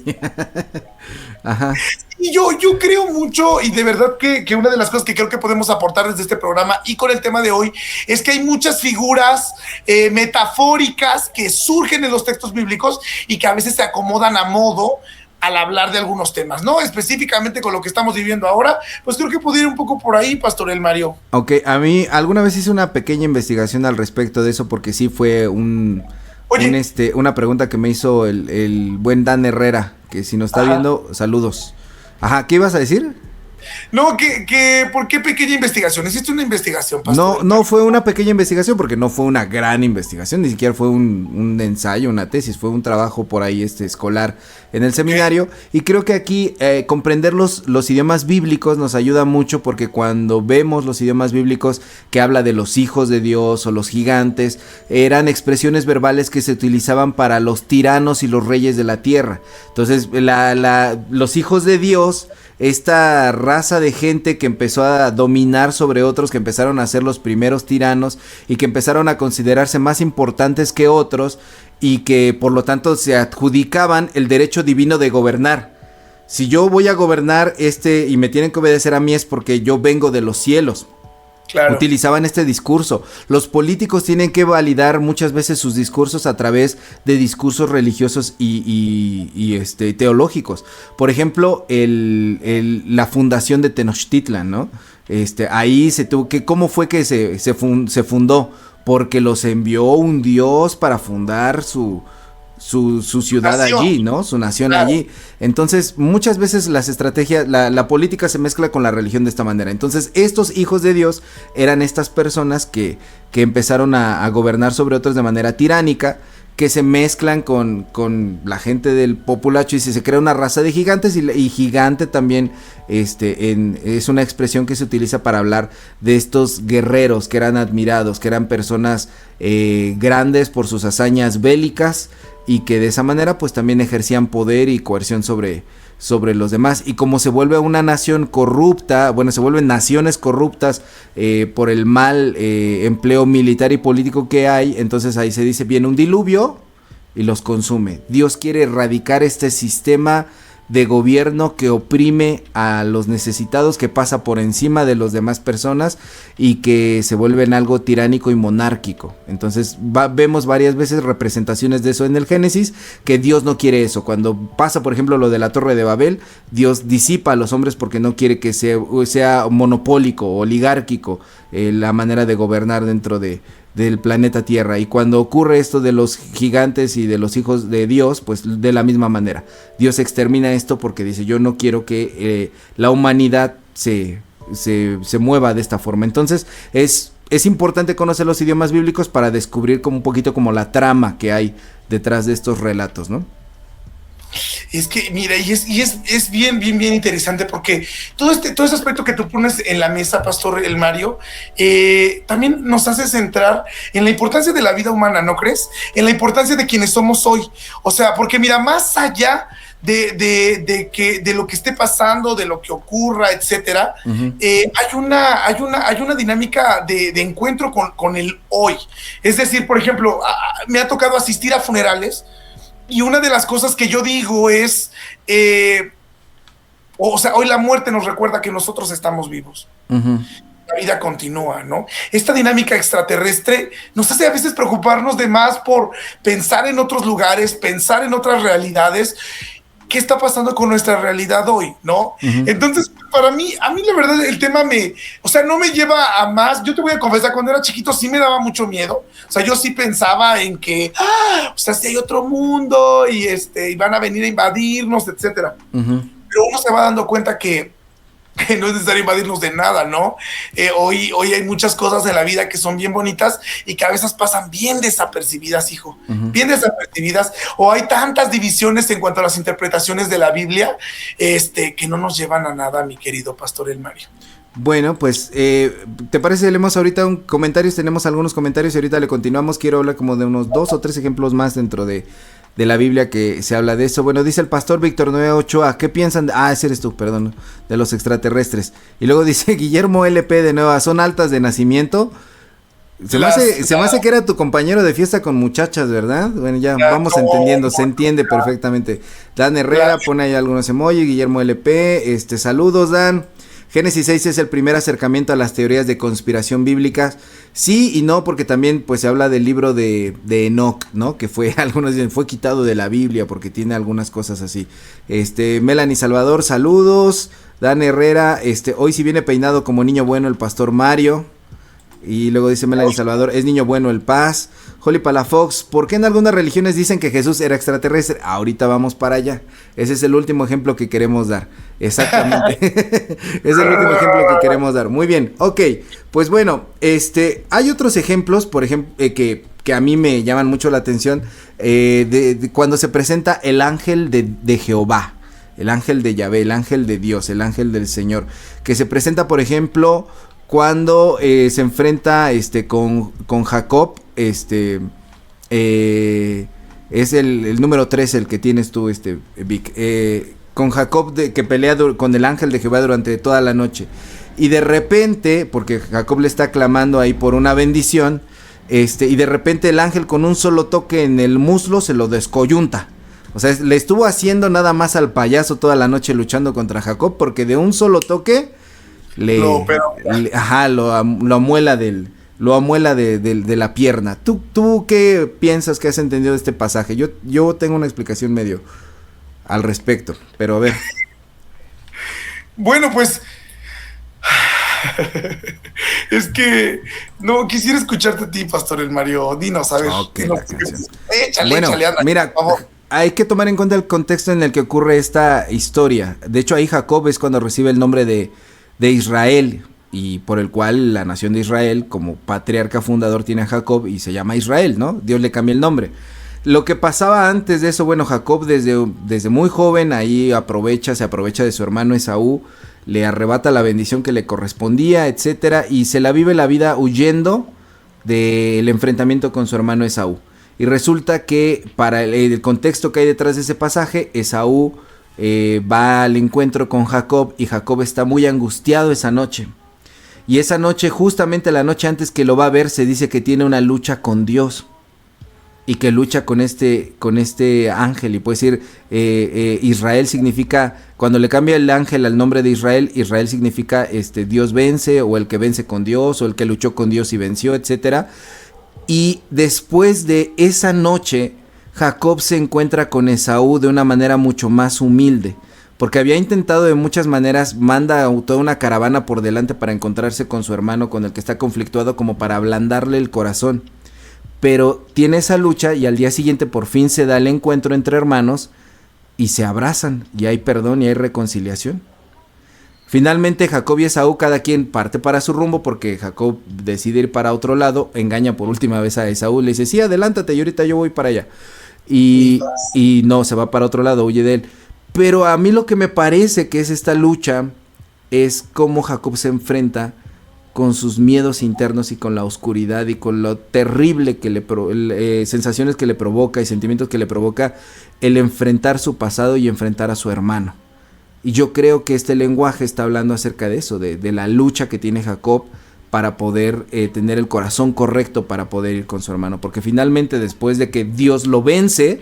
Ajá. Y yo creo mucho, y de verdad que una de las cosas que creo que podemos aportar desde este programa y con el tema de hoy, es que hay muchas figuras metafóricas que surgen en los textos bíblicos y que a veces se acomodan a modo al hablar de algunos temas, ¿no? Específicamente con lo que estamos viviendo ahora, pues creo que pudiera ir un poco por ahí, Pastor El Mario. Ok, a mí alguna vez hice una pequeña investigación al respecto de eso, porque sí fue una pregunta que me hizo el buen Dan Herrera, que si nos está viendo, saludos. Ajá, ¿qué ibas a decir? No, ¿por qué pequeña investigación? ¿Hiciste una investigación, Pastor? No fue una pequeña investigación, porque no fue una gran investigación, ni siquiera fue un ensayo, una tesis, fue un trabajo por ahí escolar en el seminario, y creo que aquí comprender los idiomas bíblicos nos ayuda mucho, porque cuando vemos los idiomas bíblicos que habla de los hijos de Dios o los gigantes, eran expresiones verbales que se utilizaban para los tiranos y los reyes de la tierra. Entonces, los hijos de Dios, esta raza de gente que empezó a dominar sobre otros, que empezaron a ser los primeros tiranos y que empezaron a considerarse más importantes que otros y que por lo tanto se adjudicaban el derecho divino de gobernar. Si yo voy a gobernar y me tienen que obedecer a mí es porque yo vengo de los cielos. Claro. Utilizaban este discurso. Los políticos tienen que validar muchas veces sus discursos a través de discursos religiosos y teológicos. Por ejemplo, la fundación de Tenochtitlan, ¿no? Ahí se tuvo que, ¿cómo fue que se fundó? Porque los envió un dios para fundar su ciudad nación. Allí, ¿no? Su nación allí. Entonces, muchas veces las estrategias, la política se mezcla con la religión de esta manera. Entonces, estos hijos de Dios eran estas personas que empezaron a gobernar sobre otros de manera tiránica, que se mezclan con la gente del populacho y se crea una raza de gigantes y gigante también es una expresión que se utiliza para hablar de estos guerreros que eran admirados, que eran personas grandes por sus hazañas bélicas y que de esa manera pues también ejercían poder y coerción sobre los demás. Y como se vuelve una nación corrupta, se vuelven naciones corruptas por el mal empleo militar y político que hay, entonces ahí se dice, viene un diluvio y los consume. Dios quiere erradicar este sistema de gobierno que oprime a los necesitados, que pasa por encima de las demás personas y que se vuelve en algo tiránico y monárquico. Entonces vemos varias veces representaciones de eso en el Génesis, que Dios no quiere eso. Cuando pasa, por ejemplo, lo de la Torre de Babel, Dios disipa a los hombres porque no quiere que sea monopólico, oligárquico, la manera de gobernar dentro del planeta Tierra. Y cuando ocurre esto de los gigantes y de los hijos de Dios, pues de la misma manera Dios extermina esto porque dice: yo no quiero que la humanidad se mueva de esta forma. Entonces es importante conocer los idiomas bíblicos para descubrir como un poquito como la trama que hay detrás de estos relatos, ¿no? Es que, mira, y es bien interesante, porque todo ese aspecto que tú pones en la mesa, Pastor El Mario, también nos hace centrar en la importancia de la vida humana, ¿no crees? En la importancia de quienes somos hoy. O sea, porque mira, más allá de lo que esté pasando, de lo que ocurra, etcétera, hay una dinámica de encuentro con el hoy. Es decir, por ejemplo, me ha tocado asistir a funerales. Y una de las cosas que yo digo es, hoy la muerte nos recuerda que nosotros estamos vivos. La vida continúa, ¿no? Esta dinámica extraterrestre nos hace a veces preocuparnos de más por pensar en otros lugares, pensar en otras realidades. ¿Qué está pasando con nuestra realidad hoy, no? Entonces, para mí, la verdad, el tema no me lleva a más. Yo te voy a confesar, cuando era chiquito sí me daba mucho miedo. O sea, yo sí pensaba en que, si hay otro mundo y van a venir a invadirnos, etcétera. Pero uno se va dando cuenta que no es necesario invadirnos de nada, ¿no? Hoy hay muchas cosas en la vida que son bien bonitas y que a veces pasan bien desapercibidas, hijo. Bien desapercibidas. O hay tantas divisiones en cuanto a las interpretaciones de la Biblia, que no nos llevan a nada, mi querido Pastor El Mario. Bueno, pues, ¿te parece? Leemos ahorita tenemos algunos comentarios y ahorita le continuamos. Quiero hablar como de unos 2 o 3 ejemplos más dentro de la Biblia que se habla de eso. Bueno, dice el pastor Víctor Noé Ochoa: ¿qué piensan? Ese eres tú, perdón, de los extraterrestres. Y luego dice Guillermo LP de Nueva: ¿son altas de nacimiento? Se me hace que era tu compañero de fiesta con muchachas, ¿verdad? Bueno, ya vamos entendiendo, se entiende perfectamente. Dan Herrera pone ahí algunos emojis. Guillermo LP, saludos, Dan. Génesis 6 es el primer acercamiento a las teorías de conspiración bíblicas. Sí y no, porque también pues se habla del libro de Enoch, ¿no? Que algunos dicen fue quitado de la Biblia porque tiene algunas cosas así. Melanie Salvador, saludos. Dan Herrera, hoy sí viene peinado como niño bueno el pastor Mario. Y luego dice Melanie Salvador: es niño bueno el Paz. Holly Palafox: ¿por qué en algunas religiones dicen que Jesús era extraterrestre? Ahorita vamos para allá. Ese es el último ejemplo que queremos dar. Exactamente. Es el último ejemplo que queremos dar. Muy bien, ok. Pues bueno, hay otros ejemplos, por ejemplo, que a mí me llaman mucho la atención, de cuando se presenta el ángel de Jehová, el ángel de Yahvé, el ángel de Dios, el ángel del Señor, que se presenta, por ejemplo, cuando se enfrenta con Jacob. Es el número 3 el que tienes tú, Vic, con Jacob, que pelea con el ángel de Jehová durante toda la noche, y de repente, porque Jacob le está clamando ahí por una bendición, y de repente el ángel con un solo toque en el muslo se lo descoyunta. O sea, le estuvo haciendo nada más al payaso toda la noche luchando contra Jacob, porque de un solo toque lo amuela de la pierna. ¿Tú qué piensas que has entendido de este pasaje? Yo tengo una explicación medio al respecto, pero a ver. Bueno, pues es que no quisiera escucharte a ti, Pastor El Mario. Dinos, a ver. Okay, échale, anda, mira, por favor. Hay que tomar en cuenta el contexto en el que ocurre esta historia. De hecho, ahí Jacob es cuando recibe el nombre de Israel, y por el cual la nación de Israel, como patriarca fundador, tiene a Jacob y se llama Israel, ¿no? Dios le cambia el nombre. Lo que pasaba antes de eso, bueno, Jacob desde muy joven ahí se aprovecha de su hermano Esaú, le arrebata la bendición que le correspondía, etcétera, y se la vive la vida huyendo del enfrentamiento con su hermano Esaú. Y resulta que para el contexto que hay detrás de ese pasaje, Esaú va al encuentro con Jacob, y Jacob está muy angustiado esa noche. Y esa noche, justamente la noche antes que lo va a ver, se dice que tiene una lucha con Dios. y que lucha con este ángel, y puede decir, Israel significa, cuando le cambia el ángel al nombre de Israel, Israel significa Dios vence, o el que vence con Dios, o el que luchó con Dios y venció, etcétera. Y después de esa noche, Jacob se encuentra con Esaú de una manera mucho más humilde, porque había intentado de muchas maneras, manda toda una caravana por delante para encontrarse con su hermano, con el que está conflictuado, como para ablandarle el corazón. Pero tiene esa lucha y al día siguiente por fin se da el encuentro entre hermanos y se abrazan y hay perdón y hay reconciliación. Finalmente Jacob y Esaú, cada quien parte para su rumbo, porque Jacob decide ir para otro lado, engaña por última vez a Esaú, le dice, sí, adelántate, y ahorita yo voy para allá. Y no, se va para otro lado, huye de él. Pero a mí lo que me parece que es esta lucha es cómo Jacob se enfrenta con sus miedos internos y con la oscuridad y con lo terrible que sensaciones que le provoca y sentimientos que le provoca el enfrentar su pasado y enfrentar a su hermano. Y yo creo que este lenguaje está hablando acerca de eso, de la lucha que tiene Jacob para poder tener el corazón correcto para poder ir con su hermano, porque finalmente después de que Dios lo vence,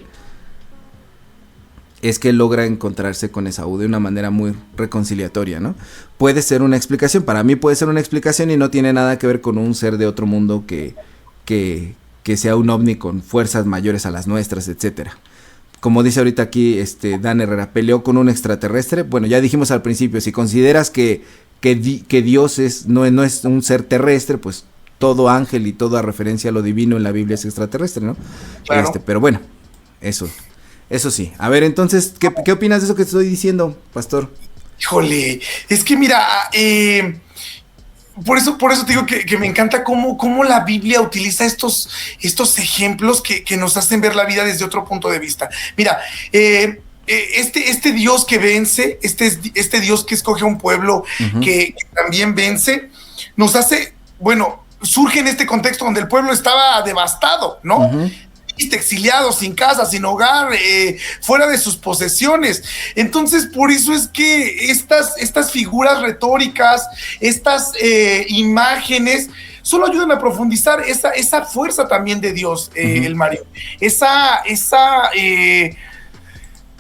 es que logra encontrarse con Esaú de una manera muy reconciliatoria, ¿no? Puede ser una explicación, para mí puede ser una explicación y no tiene nada que ver con un ser de otro mundo que sea un ovni con fuerzas mayores a las nuestras, etcétera. Como dice ahorita aquí Dan Herrera, peleó con un extraterrestre. Bueno, ya dijimos al principio, si consideras que Dios no es un ser terrestre, pues todo ángel y toda referencia a lo divino en la Biblia es extraterrestre, ¿no? Claro. Pero bueno, eso sí. A ver, entonces, ¿qué opinas de eso que te estoy diciendo, pastor? Híjole, es que mira, por eso te digo que me encanta cómo la Biblia utiliza estos ejemplos que nos hacen ver la vida desde otro punto de vista. Mira, este Dios que vence, este Dios que escoge a un pueblo que también vence, nos hace, bueno, surge en este contexto donde el pueblo estaba devastado, ¿no? Exiliado, sin casa, sin hogar, fuera de sus posesiones. Entonces, por eso es que estas figuras retóricas, estas imágenes, solo ayudan a profundizar esa fuerza también de Dios, el Mario. Esa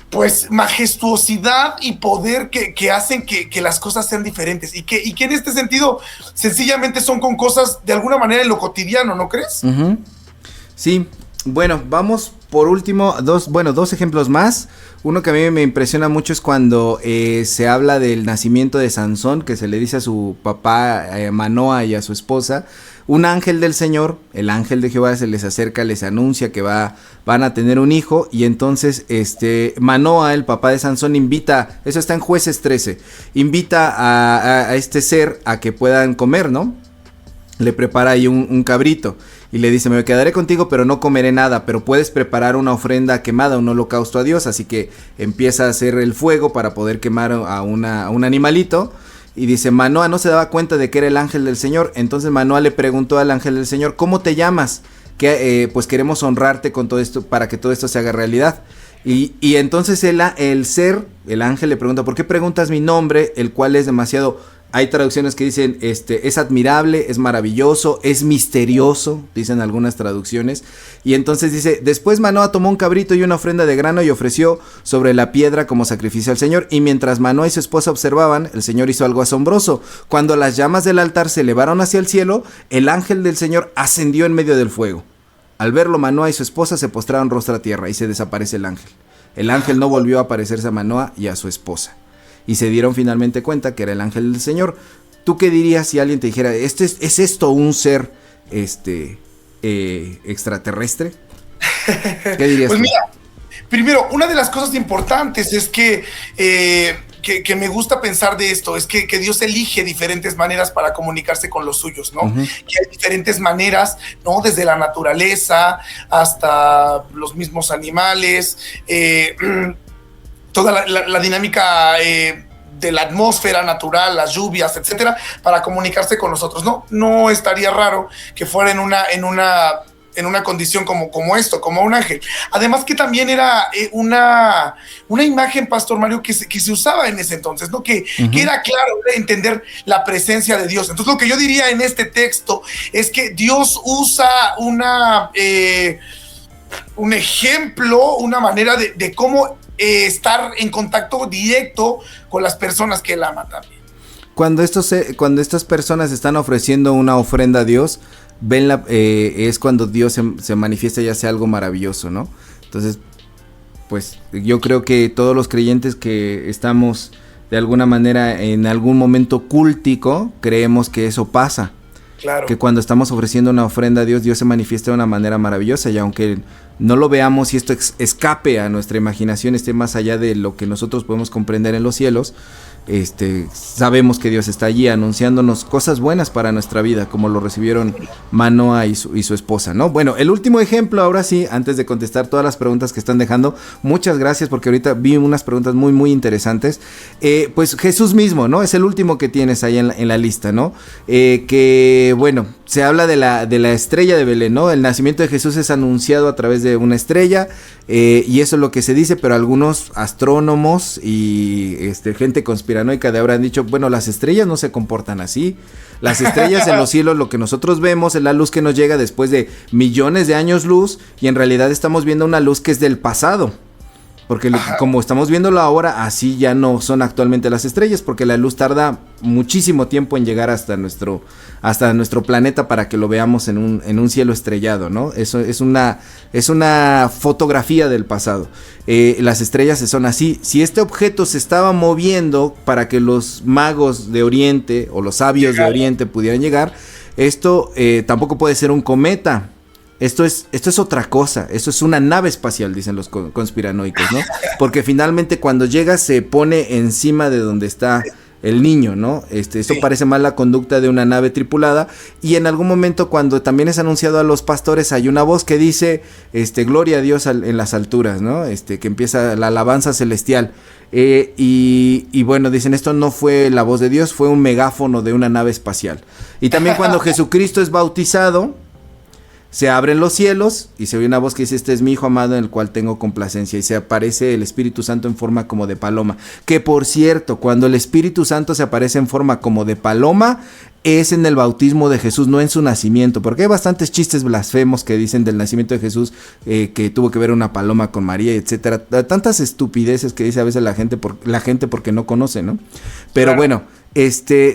pues majestuosidad y poder que hacen que las cosas sean diferentes y que en este sentido sencillamente son con cosas de alguna manera en lo cotidiano, ¿no crees? Sí. Bueno, vamos por último, dos ejemplos más. Uno que a mí me impresiona mucho es cuando se habla del nacimiento de Sansón, que se le dice a su papá Manoa y a su esposa, un ángel del Señor, el ángel de Jehová se les acerca, les anuncia que van a tener un hijo, y entonces Manoa, el papá de Sansón, invita, eso está en Jueces 13, invita a este ser a que puedan comer, ¿no? Le prepara ahí un cabrito y le dice, me quedaré contigo pero no comeré nada, pero puedes preparar una ofrenda quemada, un holocausto a Dios. Así que empieza a hacer el fuego para poder quemar a un animalito. Y dice, Manoa no se daba cuenta de que era el ángel del Señor. Entonces Manoa le preguntó al ángel del Señor, ¿cómo te llamas? Que pues queremos honrarte con todo esto para que todo esto se haga realidad. Y entonces el ángel le pregunta, ¿por qué preguntas mi nombre? El cual es demasiado... Hay traducciones que dicen, es admirable, es maravilloso, es misterioso, dicen algunas traducciones. Y entonces dice, después Manoa tomó un cabrito y una ofrenda de grano y ofreció sobre la piedra como sacrificio al Señor. Y mientras Manoa y su esposa observaban, el Señor hizo algo asombroso. Cuando las llamas del altar se elevaron hacia el cielo, el ángel del Señor ascendió en medio del fuego. Al verlo, Manoa y su esposa se postraron rostro a tierra y se desaparece el ángel. El ángel no volvió a aparecerse a Manoa y a su esposa. Y se dieron finalmente cuenta que era el ángel del Señor. ¿Tú qué dirías si alguien te dijera, ¿es esto un ser extraterrestre? ¿Qué dirías? Pues mira, primero, una de las cosas importantes es que me gusta pensar de esto, es que Dios elige diferentes maneras para comunicarse con los suyos, ¿no? Que hay diferentes maneras, ¿no? Desde la naturaleza hasta los mismos animales, toda la dinámica de la atmósfera natural, las lluvias, etcétera, para comunicarse con nosotros. No estaría raro que fuera en una condición como esto, como un ángel. Además que también era una imagen, Pastor Mario, que se usaba en ese entonces, ¿no? Que era claro entender la presencia de Dios. Entonces lo que yo diría en este texto es que Dios usa un ejemplo, una manera de cómo estar en contacto directo con las personas que él ama también. Cuando estas personas están ofreciendo una ofrenda a Dios, es cuando Dios se manifiesta y hace algo maravilloso, ¿no? Entonces, pues yo creo que todos los creyentes que estamos de alguna manera en algún momento cultico, creemos que eso pasa. Claro. Que cuando estamos ofreciendo una ofrenda a Dios, Dios se manifiesta de una manera maravillosa, y aunque no lo veamos y esto escape a nuestra imaginación, esté más allá de lo que nosotros podemos comprender en los cielos, sabemos que Dios está allí anunciándonos cosas buenas para nuestra vida, como lo recibieron Manoa y su esposa, ¿no? Bueno, el último ejemplo, ahora sí, antes de contestar todas las preguntas que están dejando, muchas gracias, porque ahorita vi unas preguntas muy, muy interesantes. Pues Jesús mismo, ¿no? Es el último que tienes ahí en la lista, ¿no? Que, bueno, se habla de la estrella de Belén, ¿no? El nacimiento de Jesús es anunciado a través de una estrella, y eso es lo que se dice, pero algunos astrónomos y gente conspiranoica de ahora han dicho, bueno, las estrellas no se comportan así. Las estrellas en los cielos, lo que nosotros vemos es la luz que nos llega después de millones de años luz, y en realidad estamos viendo una luz que es del pasado. Porque como estamos viéndolo ahora, así ya no son actualmente las estrellas, porque la luz tarda muchísimo tiempo en llegar hasta nuestro planeta para que lo veamos en un cielo estrellado, ¿no? Eso es una fotografía del pasado. Las estrellas son así. Si este objeto se estaba moviendo para que los magos de Oriente o los sabios de Oriente pudieran llegar, esto tampoco puede ser un cometa. Esto es otra cosa, esto es una nave espacial, dicen los conspiranoicos, ¿no? Porque finalmente cuando llega se pone encima de donde está el niño, ¿no? Esto parece más la conducta de una nave tripulada, y en algún momento cuando también es anunciado a los pastores hay una voz que dice, gloria a Dios en las alturas, ¿no? Que empieza la alabanza celestial. Y bueno, dicen, esto no fue la voz de Dios, fue un megáfono de una nave espacial. Y también cuando Jesucristo es bautizado, se abren los cielos y se oye una voz que dice, este es mi hijo amado en el cual tengo complacencia, y se aparece el Espíritu Santo en forma como de paloma. Que por cierto, cuando el Espíritu Santo se aparece en forma como de paloma, es en el bautismo de Jesús, no en su nacimiento, porque hay bastantes chistes blasfemos que dicen del nacimiento de Jesús, que tuvo que ver una paloma con María, etcétera. Tantas estupideces que dice a veces la gente porque no conoce, ¿no? Pero claro. Bueno,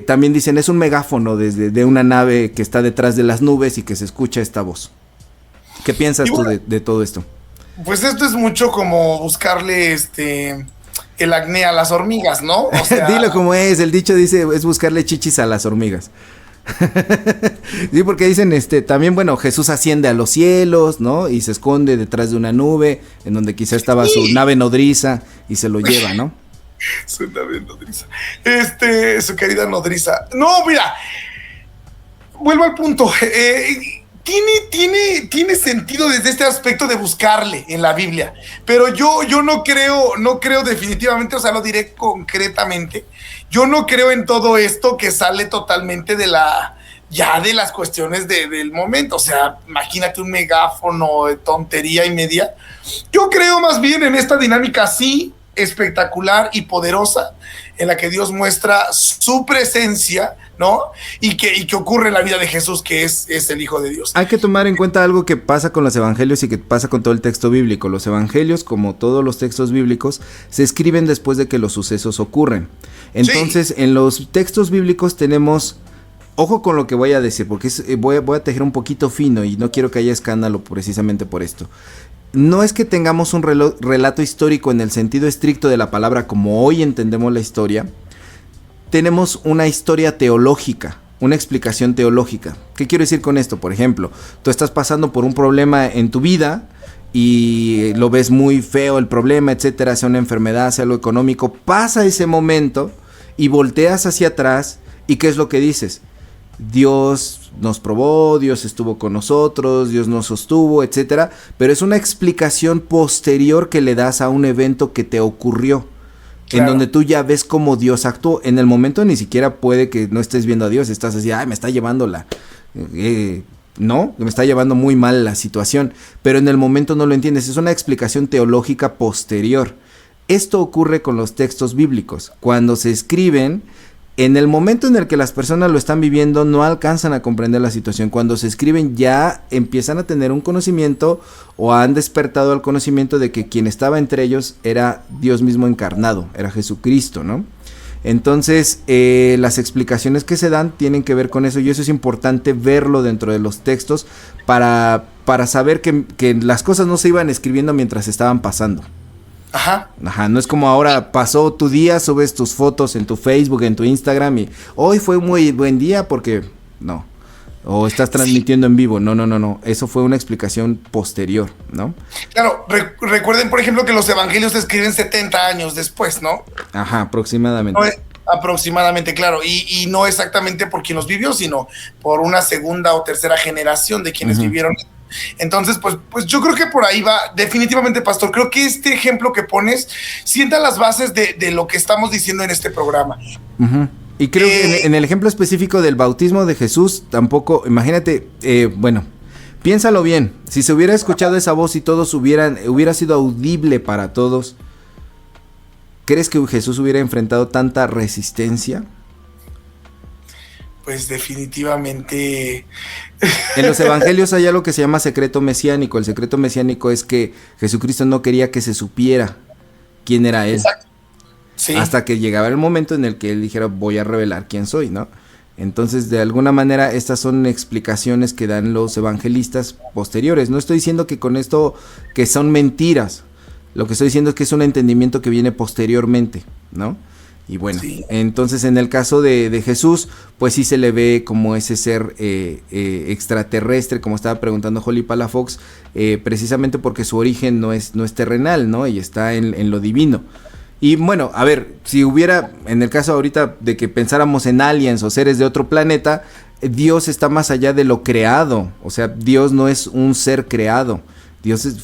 también dicen, es un megáfono de una nave que está detrás de las nubes y que se escucha esta voz. ¿Qué piensas tú de todo esto? Pues esto es mucho como buscarle el acné a las hormigas, ¿no? O sea, dilo como es, el dicho dice, es buscarle chichis a las hormigas. Sí, porque dicen, también, bueno, Jesús asciende a los cielos, ¿no? Y se esconde detrás de una nube, en donde quizá estaba su nave nodriza, y se lo lleva, ¿no? Su nave nodriza. Su querida nodriza. No, mira, vuelvo al punto. Tiene sentido desde este aspecto de buscarle en la Biblia, pero yo no creo definitivamente, o sea, lo diré concretamente, yo no creo en todo esto que sale totalmente de las cuestiones del momento. O sea, imagínate un megáfono de tontería y media. Yo creo más bien en esta dinámica así espectacular y poderosa en la que Dios muestra su presencia, ¿no? Y que ocurre en la vida de Jesús, que es el Hijo de Dios. Hay que tomar en cuenta algo que pasa con los evangelios y que pasa con todo el texto bíblico. Los evangelios, como todos los textos bíblicos, se escriben después de que los sucesos ocurren. Entonces, sí, en los textos bíblicos tenemos... Ojo con lo que voy a decir, porque voy a tejer un poquito fino y no quiero que haya escándalo precisamente por esto. No es que tengamos un relato histórico en el sentido estricto de la palabra como hoy entendemos la historia. Tenemos una historia teológica, una explicación teológica. ¿Qué quiero decir con esto? Por ejemplo, tú estás pasando por un problema en tu vida y lo ves muy feo el problema, etcétera, sea una enfermedad, sea algo económico. Pasa ese momento y volteas hacia atrás y ¿qué es lo que dices? Dios nos probó, Dios estuvo con nosotros, Dios nos sostuvo, etcétera, pero es una explicación posterior que le das a un evento que te ocurrió, claro, en donde tú ya ves cómo Dios actuó. En el momento ni siquiera puede que no estés viendo a Dios, estás así, me está llevando no, me está llevando muy mal la situación, pero en el momento no lo entiendes, es una explicación teológica posterior. Esto ocurre con los textos bíblicos, cuando se escriben En el momento en el que las personas lo están viviendo, no alcanzan a comprender la situación. Cuando se escriben, ya empiezan a tener un conocimiento o han despertado al conocimiento de que quien estaba entre ellos era Dios mismo encarnado, era Jesucristo, ¿no? Entonces, las explicaciones que se dan tienen que ver con eso, y eso es importante verlo dentro de los textos para saber que las cosas no se iban escribiendo mientras estaban pasando. Ajá, no es como ahora pasó tu día, subes tus fotos en tu Facebook, en tu Instagram y hoy fue un muy buen día porque no, o estás transmitiendo en vivo, no, eso fue una explicación posterior, ¿no? Claro, recuerden por ejemplo que los evangelios se escriben 70 años después, ¿no? Ajá, aproximadamente. Aproximadamente, claro, y no exactamente por quien los vivió, sino por una segunda o tercera generación de quienes vivieron. Entonces, pues yo creo que por ahí va, definitivamente, pastor. Creo que este ejemplo que pones sienta las bases de lo que estamos diciendo en este programa. Y creo que en el ejemplo específico del bautismo de Jesús, tampoco, imagínate, bueno, piénsalo bien, si se hubiera escuchado esa voz y todos hubiera sido audible para todos, ¿crees que Jesús hubiera enfrentado tanta resistencia? Pues definitivamente. En los evangelios hay algo que se llama secreto mesiánico. El secreto mesiánico es que Jesucristo no quería que se supiera quién era él. Exacto. Sí. Hasta que llegaba el momento en el que él dijera, voy a revelar quién soy, ¿no? Entonces, de alguna manera, estas son explicaciones que dan los evangelistas posteriores. No estoy diciendo que con esto que son mentiras. Lo que estoy diciendo es que es un entendimiento que viene posteriormente, ¿no? Y bueno, entonces en el caso de Jesús, pues sí se le ve como ese ser extraterrestre, como estaba preguntando Holly Palafox, precisamente porque su origen no es terrenal, ¿no? Y está en lo divino. Y bueno, a ver, si hubiera, en el caso ahorita de que pensáramos en aliens o seres de otro planeta, Dios está más allá de lo creado, o sea, Dios no es un ser creado, Dios es,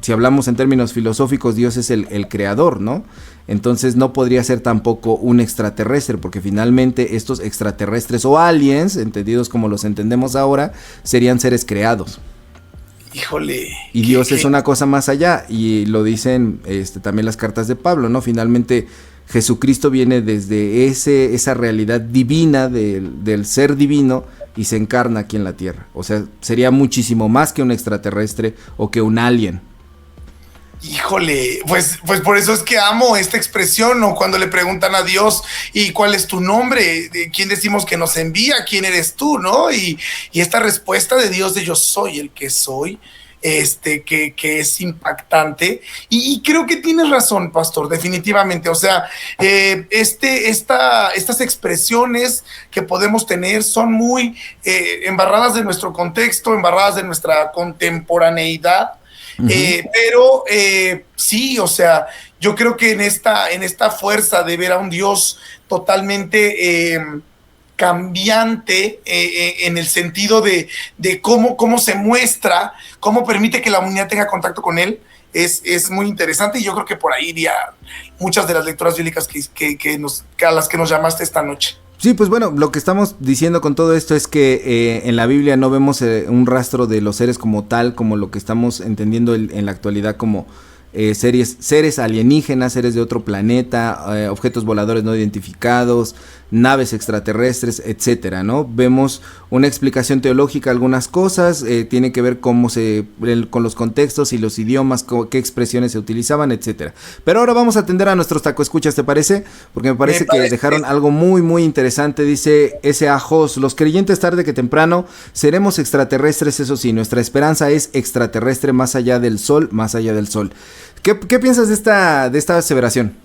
si hablamos en términos filosóficos, Dios es el creador, ¿no? Entonces no podría ser tampoco un extraterrestre, porque finalmente estos extraterrestres o aliens, entendidos como los entendemos ahora, serían seres creados. Híjole. Y Dios es una cosa más allá, y lo dicen también las cartas de Pablo, ¿no? Finalmente Jesucristo viene desde esa realidad divina del ser divino y se encarna aquí en la tierra. O sea, sería muchísimo más que un extraterrestre o que un alien. Híjole, pues por eso es que amo esta expresión, ¿no? Cuando le preguntan a Dios, ¿y cuál es tu nombre? ¿De quién decimos que nos envía? ¿Quién eres tú? ¿No? Y esta respuesta de Dios de yo soy el que soy, que es impactante. Y creo que tienes razón, pastor, definitivamente. O sea, estas expresiones que podemos tener son muy embarradas de nuestro contexto, embarradas de nuestra contemporaneidad. Pero sí, o sea, yo creo que en esta fuerza de ver a un Dios totalmente cambiante en el sentido de cómo se muestra, cómo permite que la humanidad tenga contacto con él, es muy interesante, y yo creo que por ahí iría muchas de las lecturas bíblicas a las que nos llamaste esta noche. Sí, pues bueno, lo que estamos diciendo con todo esto es que en la Biblia no vemos un rastro de los seres como tal, como lo que estamos entendiendo en la actualidad como seres alienígenas, seres de otro planeta, objetos voladores no identificados, naves extraterrestres, etcétera, ¿no? Vemos una explicación teológica a algunas cosas, tiene que ver con los contextos y los idiomas, qué expresiones se utilizaban, etcétera. Pero ahora vamos a atender a nuestros tacoescuchas, ¿te parece? Porque me parece que dejaron algo muy, muy interesante. Dice S.A. Jos, los creyentes tarde que temprano seremos extraterrestres, eso sí, nuestra esperanza es extraterrestre más allá del sol, más allá del sol. ¿Qué piensas de esta aseveración?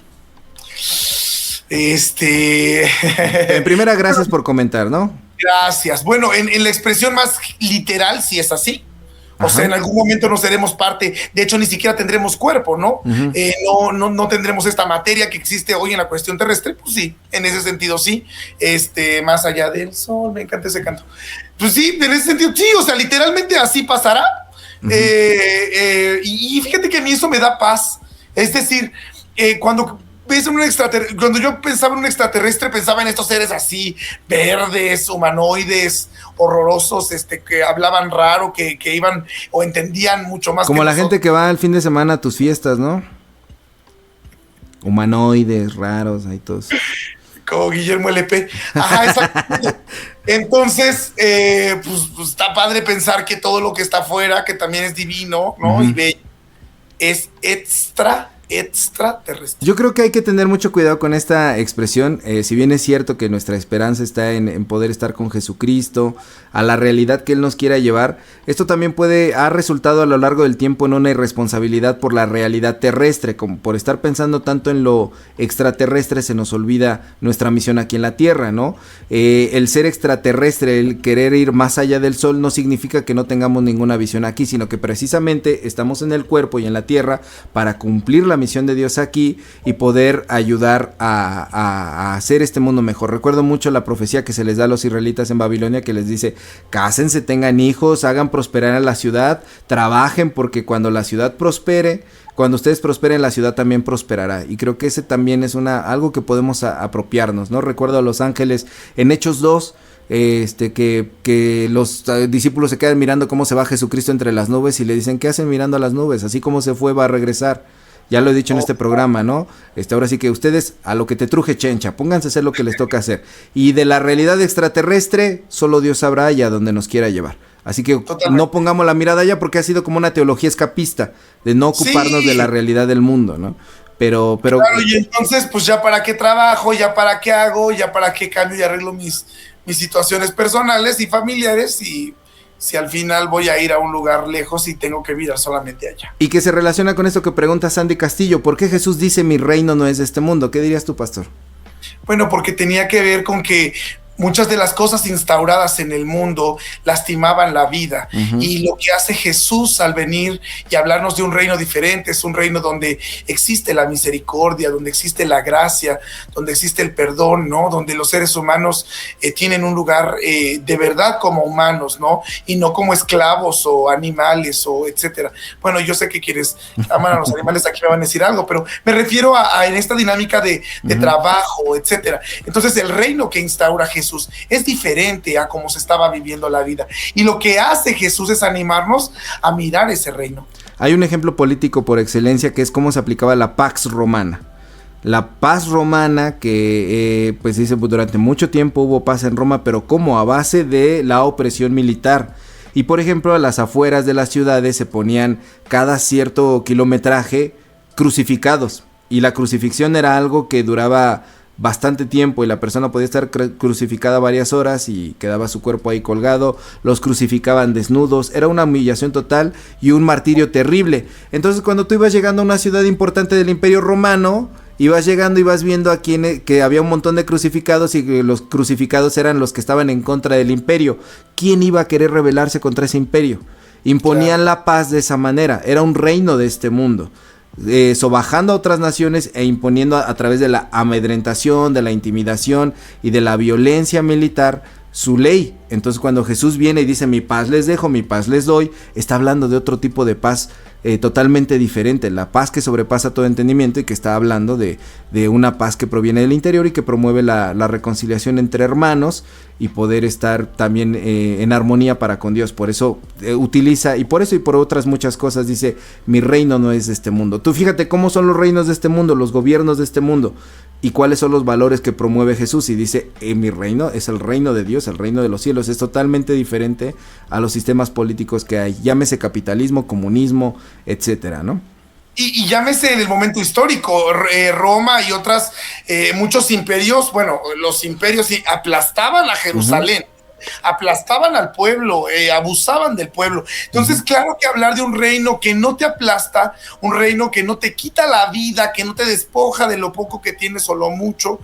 En primera, gracias por comentar, ¿no? Gracias. Bueno, en la expresión más literal, sí es así. O sea, en algún momento no seremos parte, de hecho ni siquiera tendremos cuerpo, ¿no? No tendremos esta materia que existe hoy en la cuestión terrestre, pues sí, en ese sentido sí, más allá del sol, me encanta ese canto. Pues sí, en ese sentido sí, o sea, literalmente así pasará. Y fíjate que a mí eso me da paz, es decir, cuando yo pensaba en un extraterrestre, pensaba en estos seres así, verdes, humanoides, horrorosos, que hablaban raro, que iban o entendían mucho más. Como la gente que va el fin de semana a tus fiestas, ¿no? Humanoides, raros, ahí todos. como Guillermo LP. Ajá, exactamente. Entonces, pues está padre pensar que todo lo que está afuera, que también es divino, ¿no? Y bello, es extraterrestre. Yo creo que hay que tener mucho cuidado con esta expresión, si bien es cierto que nuestra esperanza está en poder estar con Jesucristo, a la realidad que Él nos quiera llevar, esto también ha resultado a lo largo del tiempo en una irresponsabilidad por la realidad terrestre, como por estar pensando tanto en lo extraterrestre se nos olvida nuestra misión aquí en la Tierra, ¿no? El ser extraterrestre, el querer ir más allá del Sol no significa que no tengamos ninguna visión aquí, sino que precisamente estamos en el cuerpo y en la Tierra para cumplir la misión de Dios aquí y poder ayudar a hacer este mundo mejor. Recuerdo mucho la profecía que se les da a los israelitas en Babilonia, que les dice: cásense, tengan hijos, hagan prosperar a la ciudad, trabajen, porque cuando la ciudad prospere, cuando ustedes prosperen, la ciudad también prosperará. Y creo que ese también es algo que podemos apropiarnos, ¿no? Recuerdo a los ángeles en Hechos 2, que los discípulos se quedan mirando cómo se va Jesucristo entre las nubes y le dicen: ¿qué hacen mirando a las nubes? Así como se fue, va a regresar. Ya lo he dicho en este programa, ¿no? Ahora sí que ustedes, a lo que te truje chencha, pónganse a hacer lo que les toca hacer. Y de la realidad extraterrestre, solo Dios sabrá y a donde nos quiera llevar. Así que no pongamos la mirada allá, porque ha sido como una teología escapista, de no ocuparnos de la realidad del mundo, ¿no? Pero claro, y entonces, pues ya para qué trabajo, ya para qué hago, ya para qué cambio y arreglo mis situaciones personales y familiares, y si al final voy a ir a un lugar lejos y tengo que vivir solamente allá. Y que se relaciona con esto que pregunta Sandy Castillo: ¿por qué Jesús dice mi reino no es de este mundo? ¿Qué dirías tú, pastor? Bueno, porque tenía que ver con que muchas de las cosas instauradas en el mundo lastimaban la vida. Y lo que hace Jesús al venir y hablarnos de un reino diferente, es un reino donde existe la misericordia, donde existe la gracia, donde existe el perdón, ¿no? Donde los seres humanos tienen un lugar de verdad como humanos, ¿no? Y no como esclavos o animales o etcétera. Bueno, yo sé que quienes aman a los animales aquí me van a decir algo, pero me refiero a en esta dinámica de trabajo, etcétera. Entonces el reino que instaura Jesús es diferente a cómo se estaba viviendo la vida, y lo que hace Jesús es animarnos a mirar ese reino. Hay un ejemplo político por excelencia, que es cómo se aplicaba la Pax Romana. La paz romana, que pues dice, pues durante mucho tiempo hubo paz en Roma, pero como a base de la opresión militar. Y por ejemplo, a las afueras de las ciudades se ponían cada cierto kilometraje crucificados, y la crucifixión era algo que duraba bastante tiempo y la persona podía estar crucificada varias horas y quedaba su cuerpo ahí colgado. Los crucificaban desnudos, era una humillación total y un martirio terrible. Entonces, cuando tú ibas llegando a una ciudad importante del Imperio Romano, ibas llegando y ibas viendo a que había un montón de crucificados, y que los crucificados eran los que estaban en contra del imperio. ¿Quién iba a querer rebelarse contra ese imperio? Imponían la paz de esa manera, era un reino de este mundo. Sobajando a otras naciones e imponiendo a través de la amedrentación, de la intimidación y de la violencia militar su ley. Entonces, cuando Jesús viene y dice mi paz les dejo, mi paz les doy, está hablando de otro tipo de paz totalmente diferente, la paz que sobrepasa todo entendimiento, y que está hablando de una paz que proviene del interior y que promueve la reconciliación entre hermanos y poder estar también en armonía para con Dios. Por eso utiliza, y por eso y por otras muchas cosas, dice mi reino no es de este mundo. Tú fíjate cómo son los reinos de este mundo, los gobiernos de este mundo, y cuáles son los valores que promueve Jesús, y dice mi reino es el reino de Dios, el reino de los cielos. Es totalmente diferente a los sistemas políticos que hay, llámese capitalismo, comunismo, etcétera, ¿no? Y llámese en el momento histórico, Roma y otras, muchos imperios, bueno, los imperios aplastaban a Jerusalén, aplastaban al pueblo, abusaban del pueblo. Entonces, claro que hablar de un reino que no te aplasta, un reino que no te quita la vida, que no te despoja de lo poco que tienes o lo mucho,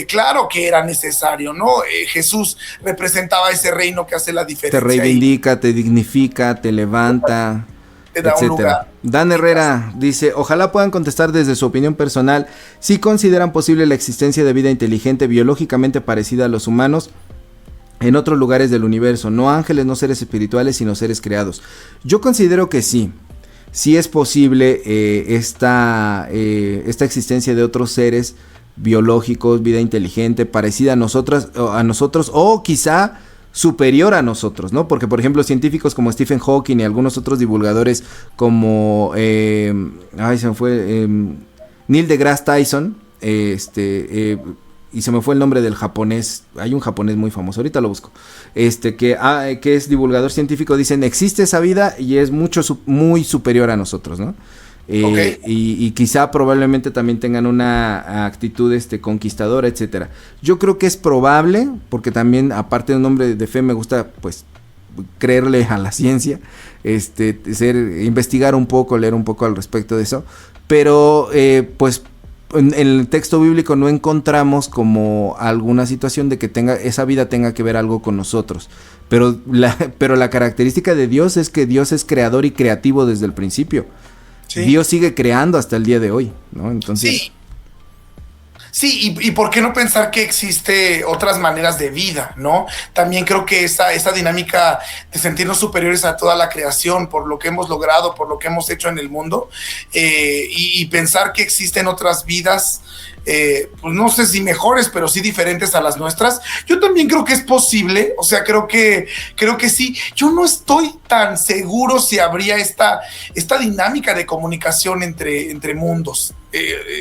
claro que era necesario, ¿no? Jesús representaba ese reino que hace la diferencia. Te reivindica, te dignifica, te levanta, etcétera. Dan Herrera dice: ojalá puedan contestar desde su opinión personal si consideran posible la existencia de vida inteligente biológicamente parecida a los humanos en otros lugares del universo, no ángeles, no seres espirituales, sino seres creados. Yo considero que sí es posible esta existencia de otros seres biológicos, vida inteligente, parecida a nosotros, o quizá superior a nosotros, ¿no? Porque, por ejemplo, científicos como Stephen Hawking y algunos otros divulgadores como Neil deGrasse Tyson, y se me fue el nombre del japonés, hay un japonés muy famoso, ahorita lo busco, que es divulgador científico, dicen, existe esa vida y es muy superior a nosotros, ¿no? Y quizá probablemente también tengan una actitud conquistadora, etcétera. Yo creo que es probable, porque también, aparte de un hombre de fe, me gusta, pues, creerle a la ciencia, investigar un poco, leer un poco al respecto de eso, pero pues en el texto bíblico no encontramos como alguna situación de que esa vida tenga que ver algo con nosotros, pero la característica de Dios es que Dios es creador y creativo desde el principio. Sí. Dios sigue creando hasta el día de hoy, ¿no? Entonces... Sí, y por qué no pensar que existe otras maneras de vida, ¿no? También creo que esa dinámica de sentirnos superiores a toda la creación por lo que hemos logrado, por lo que hemos hecho en el mundo, y pensar que existen otras vidas, pues no sé si mejores, pero sí diferentes a las nuestras. Yo también creo que es posible, o sea, creo que sí. Yo no estoy tan seguro si habría esta dinámica de comunicación entre mundos.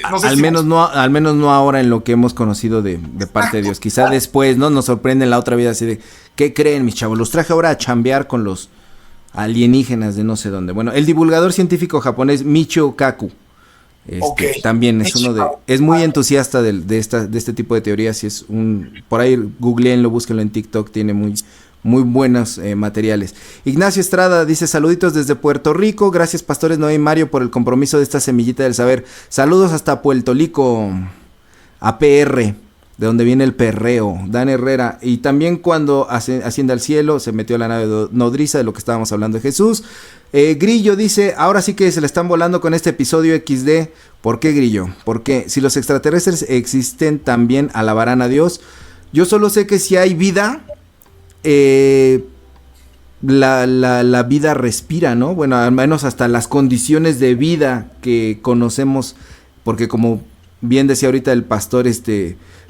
No sé al menos no ahora en lo que hemos conocido de parte de Dios. Quizá después, ¿no? Nos sorprende en la otra vida así de, ¿qué creen, mis chavos? Los traje ahora a chambear con los alienígenas de no sé dónde. Bueno, el divulgador científico japonés Michio Kaku, también es es muy entusiasta de este tipo de teorías, y por ahí googleenlo, búsquenlo en TikTok, tiene muy buenos materiales. Ignacio Estrada dice, saluditos desde Puerto Rico, gracias pastores Noé y Mario por el compromiso de esta semillita del saber, saludos hasta Puerto Rico, APR, de donde viene el perreo, Dan Herrera, y también cuando asciende al cielo, se metió a la nave nodriza, de lo que estábamos hablando de Jesús. Grillo dice, ahora sí que se le están volando con este episodio XD, ¿por qué, Grillo? Porque si los extraterrestres existen, también alabarán a Dios. Yo solo sé que si hay vida, la vida respira, ¿no? Bueno, al menos hasta las condiciones de vida que conocemos, porque como bien decía ahorita el pastor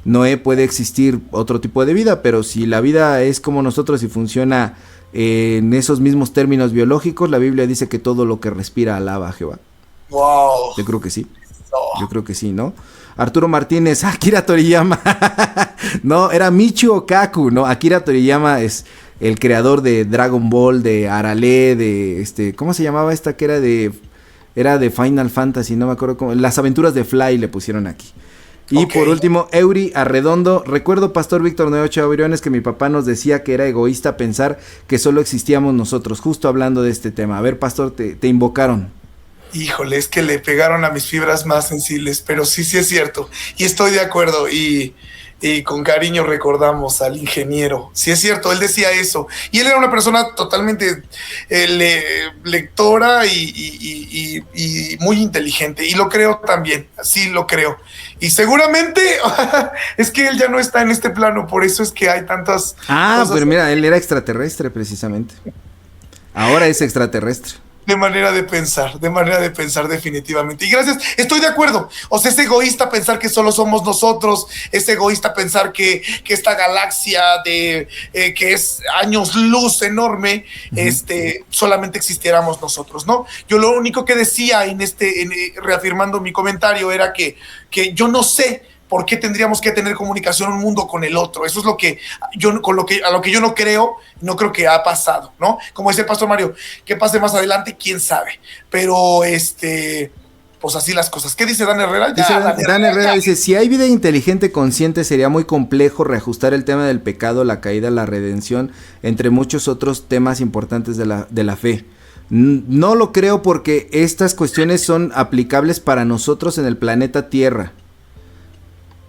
Noé, puede existir otro tipo de vida, pero si la vida es como nosotros y funciona en esos mismos términos biológicos, la Biblia dice que todo lo que respira alaba a Jehová. Wow. Yo creo que sí. Yo creo que sí, ¿no? Arturo Martínez, Akira Toriyama. No, era Michio Kaku, ¿no? Akira Toriyama es el creador de Dragon Ball, de Arale, de ¿cómo se llamaba esta que era de Final Fantasy? No me acuerdo cómo. Las aventuras de Fly le pusieron aquí. Y por último, Eury Arredondo. Recuerdo, pastor Víctor Neocho Abriones, que mi papá nos decía que era egoísta pensar que solo existíamos nosotros, justo hablando de este tema. A ver, pastor, te invocaron. Híjole, es que le pegaron a mis fibras más sensibles, pero sí es cierto. Y estoy de acuerdo, y con cariño recordamos al ingeniero. Sí es cierto, él decía eso. Y él era una persona totalmente lectora y muy inteligente. Y lo creo también, sí lo creo. Y seguramente es que él ya no está en este plano, por eso es que hay tantas cosas. Pero mira, él era extraterrestre precisamente. Ahora es extraterrestre. De manera de pensar definitivamente. Y gracias, estoy de acuerdo. O sea, es egoísta pensar que solo somos nosotros, es egoísta pensar que esta galaxia que es años luz enorme, solamente existiéramos nosotros, ¿no? Yo lo único que decía reafirmando mi comentario era que yo no sé ¿por qué tendríamos que tener comunicación un mundo con el otro? Eso es lo que a lo que yo no creo que ha pasado, ¿no? Como dice el pastor Mario, que pase más adelante, quién sabe. Pero pues así las cosas. ¿Qué dice Dan Herrera? Dan Herrera dice, si hay vida inteligente consciente, sería muy complejo reajustar el tema del pecado, la caída, la redención, entre muchos otros temas importantes de la fe. No lo creo, porque estas cuestiones son aplicables para nosotros en el planeta Tierra.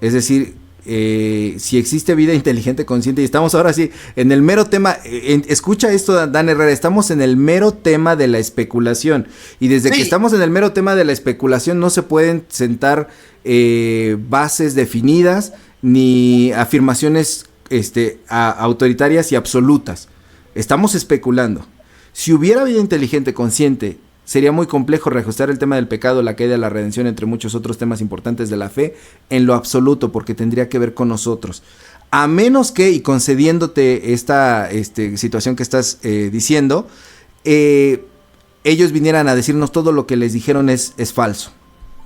Es decir, si existe vida inteligente consciente, y estamos ahora sí en el mero tema, escucha esto, Dan Herrera, estamos en el mero tema de la especulación, y desde que estamos en el mero tema de la especulación no se pueden sentar bases definidas ni afirmaciones autoritarias y absolutas. Estamos especulando. Si hubiera vida inteligente consciente, sería muy complejo reajustar el tema del pecado, la caída, la redención, entre muchos otros temas importantes de la fe, en lo absoluto, porque tendría que ver con nosotros. A menos que, y concediéndote esta situación que estás diciendo, ellos vinieran a decirnos todo lo que les dijeron es falso.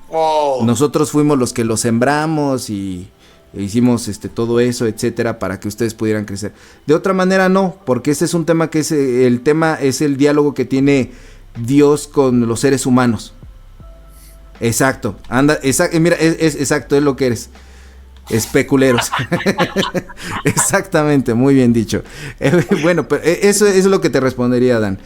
Oh. Nosotros fuimos los que lo sembramos y hicimos todo eso, etcétera, para que ustedes pudieran crecer. De otra manera no, porque este es un tema que es el diálogo que tiene Dios con los seres humanos. Exacto, mira, exacto, es lo que eres. Especuleros. Exactamente, muy bien dicho. Bueno, pero eso es lo que te respondería, Dan.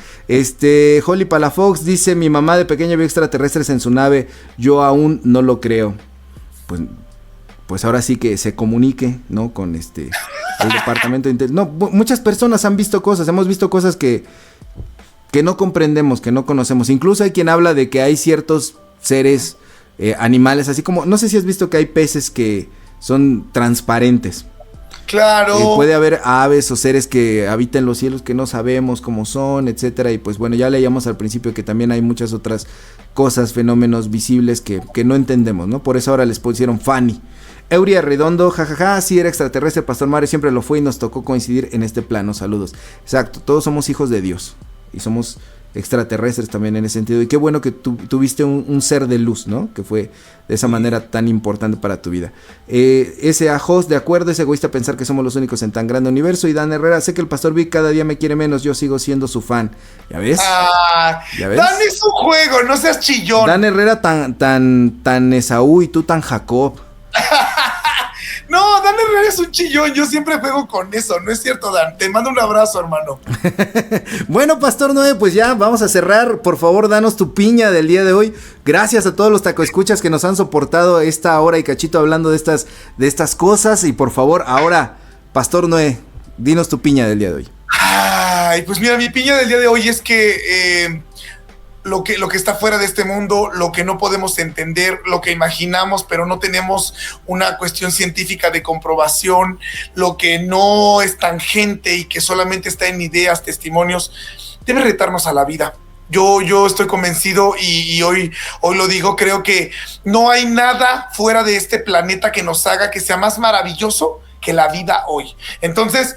Holly Palafox dice: mi mamá de pequeña vio extraterrestres en su nave. Yo aún no lo creo. Pues ahora sí que se comunique, ¿no? Con el departamento de no, muchas personas han visto cosas, hemos visto cosas que no comprendemos, que no conocemos. Incluso hay quien habla de que hay ciertos seres, animales, así como, no sé si has visto que hay peces que son transparentes. Claro. Puede haber aves o seres que habitan los cielos que no sabemos cómo son, etcétera. Y pues bueno, ya leíamos al principio que también hay muchas otras cosas, fenómenos visibles que no entendemos, ¿no? Por eso ahora les pusieron Fanny. Euria Redondo, jajaja, sí era extraterrestre, Pastor Mario siempre lo fue y nos tocó coincidir en este plano, saludos. Exacto, todos somos hijos de Dios y somos extraterrestres también en ese sentido, y qué bueno que tuviste un ser de luz, ¿no? Que fue de esa manera tan importante para tu vida. Ese Ajos, de acuerdo, es egoísta pensar que somos los únicos en tan grande universo. Y Dan Herrera, sé que el Pastor Vic cada día me quiere menos, yo sigo siendo su fan. ¿Ya ves? ¿Ya ves? Dan es un juego, no seas chillón. Dan Herrera tan Esaú y tú tan Jacob. No, Dan Herrera es un chillón, yo siempre juego con eso, no es cierto, Dan, te mando un abrazo, hermano. Bueno, Pastor Noé, pues ya vamos a cerrar, por favor, danos tu piña del día de hoy. Gracias a todos los tacoescuchas que nos han soportado esta hora y cachito hablando de estas cosas, y por favor, ahora, Pastor Noé, dinos tu piña del día de hoy. Ay, pues mira, mi piña del día de hoy es que lo que está fuera de este mundo, lo que no podemos entender, lo que imaginamos, pero no tenemos una cuestión científica de comprobación, lo que no es tangente y que solamente está en ideas, testimonios, debe retarnos a la vida. Yo estoy convencido y hoy lo digo, creo que no hay nada fuera de este planeta que nos haga que sea más maravilloso que la vida hoy. Entonces,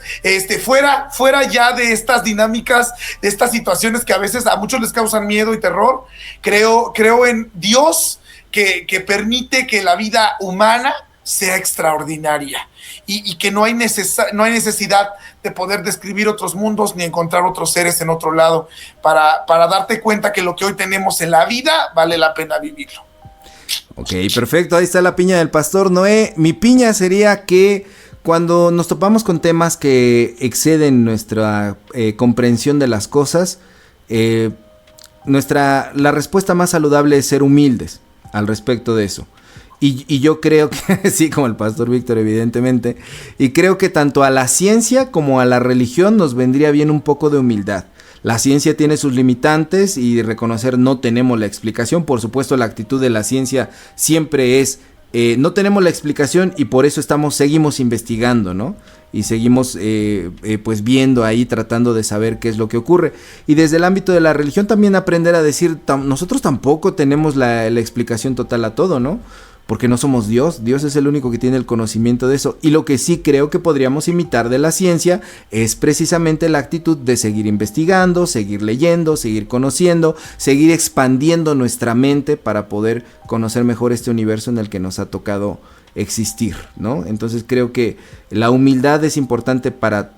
fuera ya de estas dinámicas, de estas situaciones que a veces a muchos les causan miedo y terror, creo en Dios que permite que la vida humana sea extraordinaria y que no hay necesidad de poder describir otros mundos ni encontrar otros seres en otro lado para darte cuenta que lo que hoy tenemos en la vida vale la pena vivirlo. Ok, perfecto, ahí está la piña del Pastor Noé. Mi piña sería que cuando nos topamos con temas que exceden nuestra comprensión de las cosas, la respuesta más saludable es ser humildes al respecto de eso. Y yo creo que, sí, como el Pastor Víctor, evidentemente, y creo que tanto a la ciencia como a la religión nos vendría bien un poco de humildad. La ciencia tiene sus limitantes y reconocer no tenemos la explicación. Por supuesto, la actitud de la ciencia siempre es no tenemos la explicación y por eso seguimos investigando, ¿no? Y seguimos pues viendo ahí, tratando de saber qué es lo que ocurre. Y desde el ámbito de la religión también aprender a decir, nosotros tampoco tenemos la explicación total a todo, ¿no? Porque no somos Dios, Dios es el único que tiene el conocimiento de eso. Y lo que sí creo que podríamos imitar de la ciencia es precisamente la actitud de seguir investigando, seguir leyendo, seguir conociendo, seguir expandiendo nuestra mente para poder conocer mejor este universo en el que nos ha tocado existir, ¿no? Entonces creo que la humildad es importante para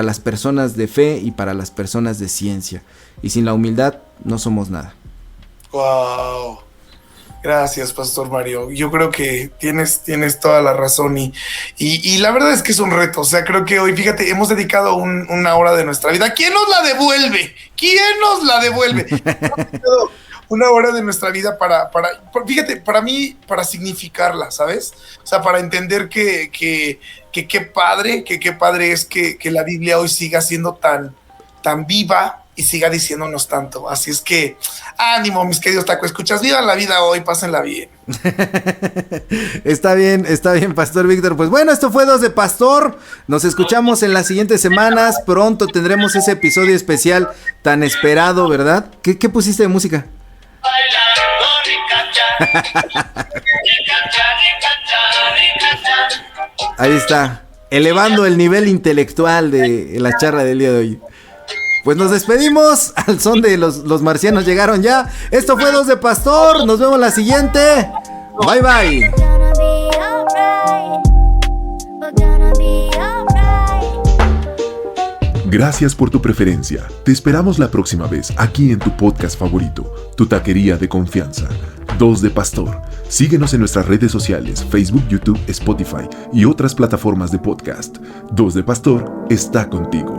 las personas de fe y para las personas de ciencia. Y sin la humildad no somos nada. Wow. Gracias, Pastor Mario. Yo creo que tienes toda la razón y la verdad es que es un reto. O sea, creo que hoy, fíjate, hemos dedicado una hora de nuestra vida. ¿Quién nos la devuelve? Una hora de nuestra vida fíjate, para mí, para significarla, ¿sabes? O sea, para entender que qué padre es que la Biblia hoy siga siendo tan viva y siga diciéndonos tanto. Así es que, ánimo, mis queridos tacoescuchas, vivan la vida hoy, pásenla bien. Está bien, Pastor Víctor. Pues bueno, esto fue Dos de Pastor. Nos escuchamos en las siguientes semanas. Pronto tendremos ese episodio especial tan esperado, ¿verdad? ¿Qué pusiste de música? Ahí está, elevando el nivel intelectual de la charla del día de hoy. Pues nos despedimos al son de los marcianos llegaron ya. Esto fue Dos de Pastor. Nos vemos la siguiente. Bye bye. Gracias por tu preferencia. Te esperamos la próxima vez aquí en tu podcast favorito, tu taquería de confianza, Dos de Pastor. Síguenos en nuestras redes sociales, Facebook, YouTube, Spotify y otras plataformas de podcast. Dos de Pastor está contigo.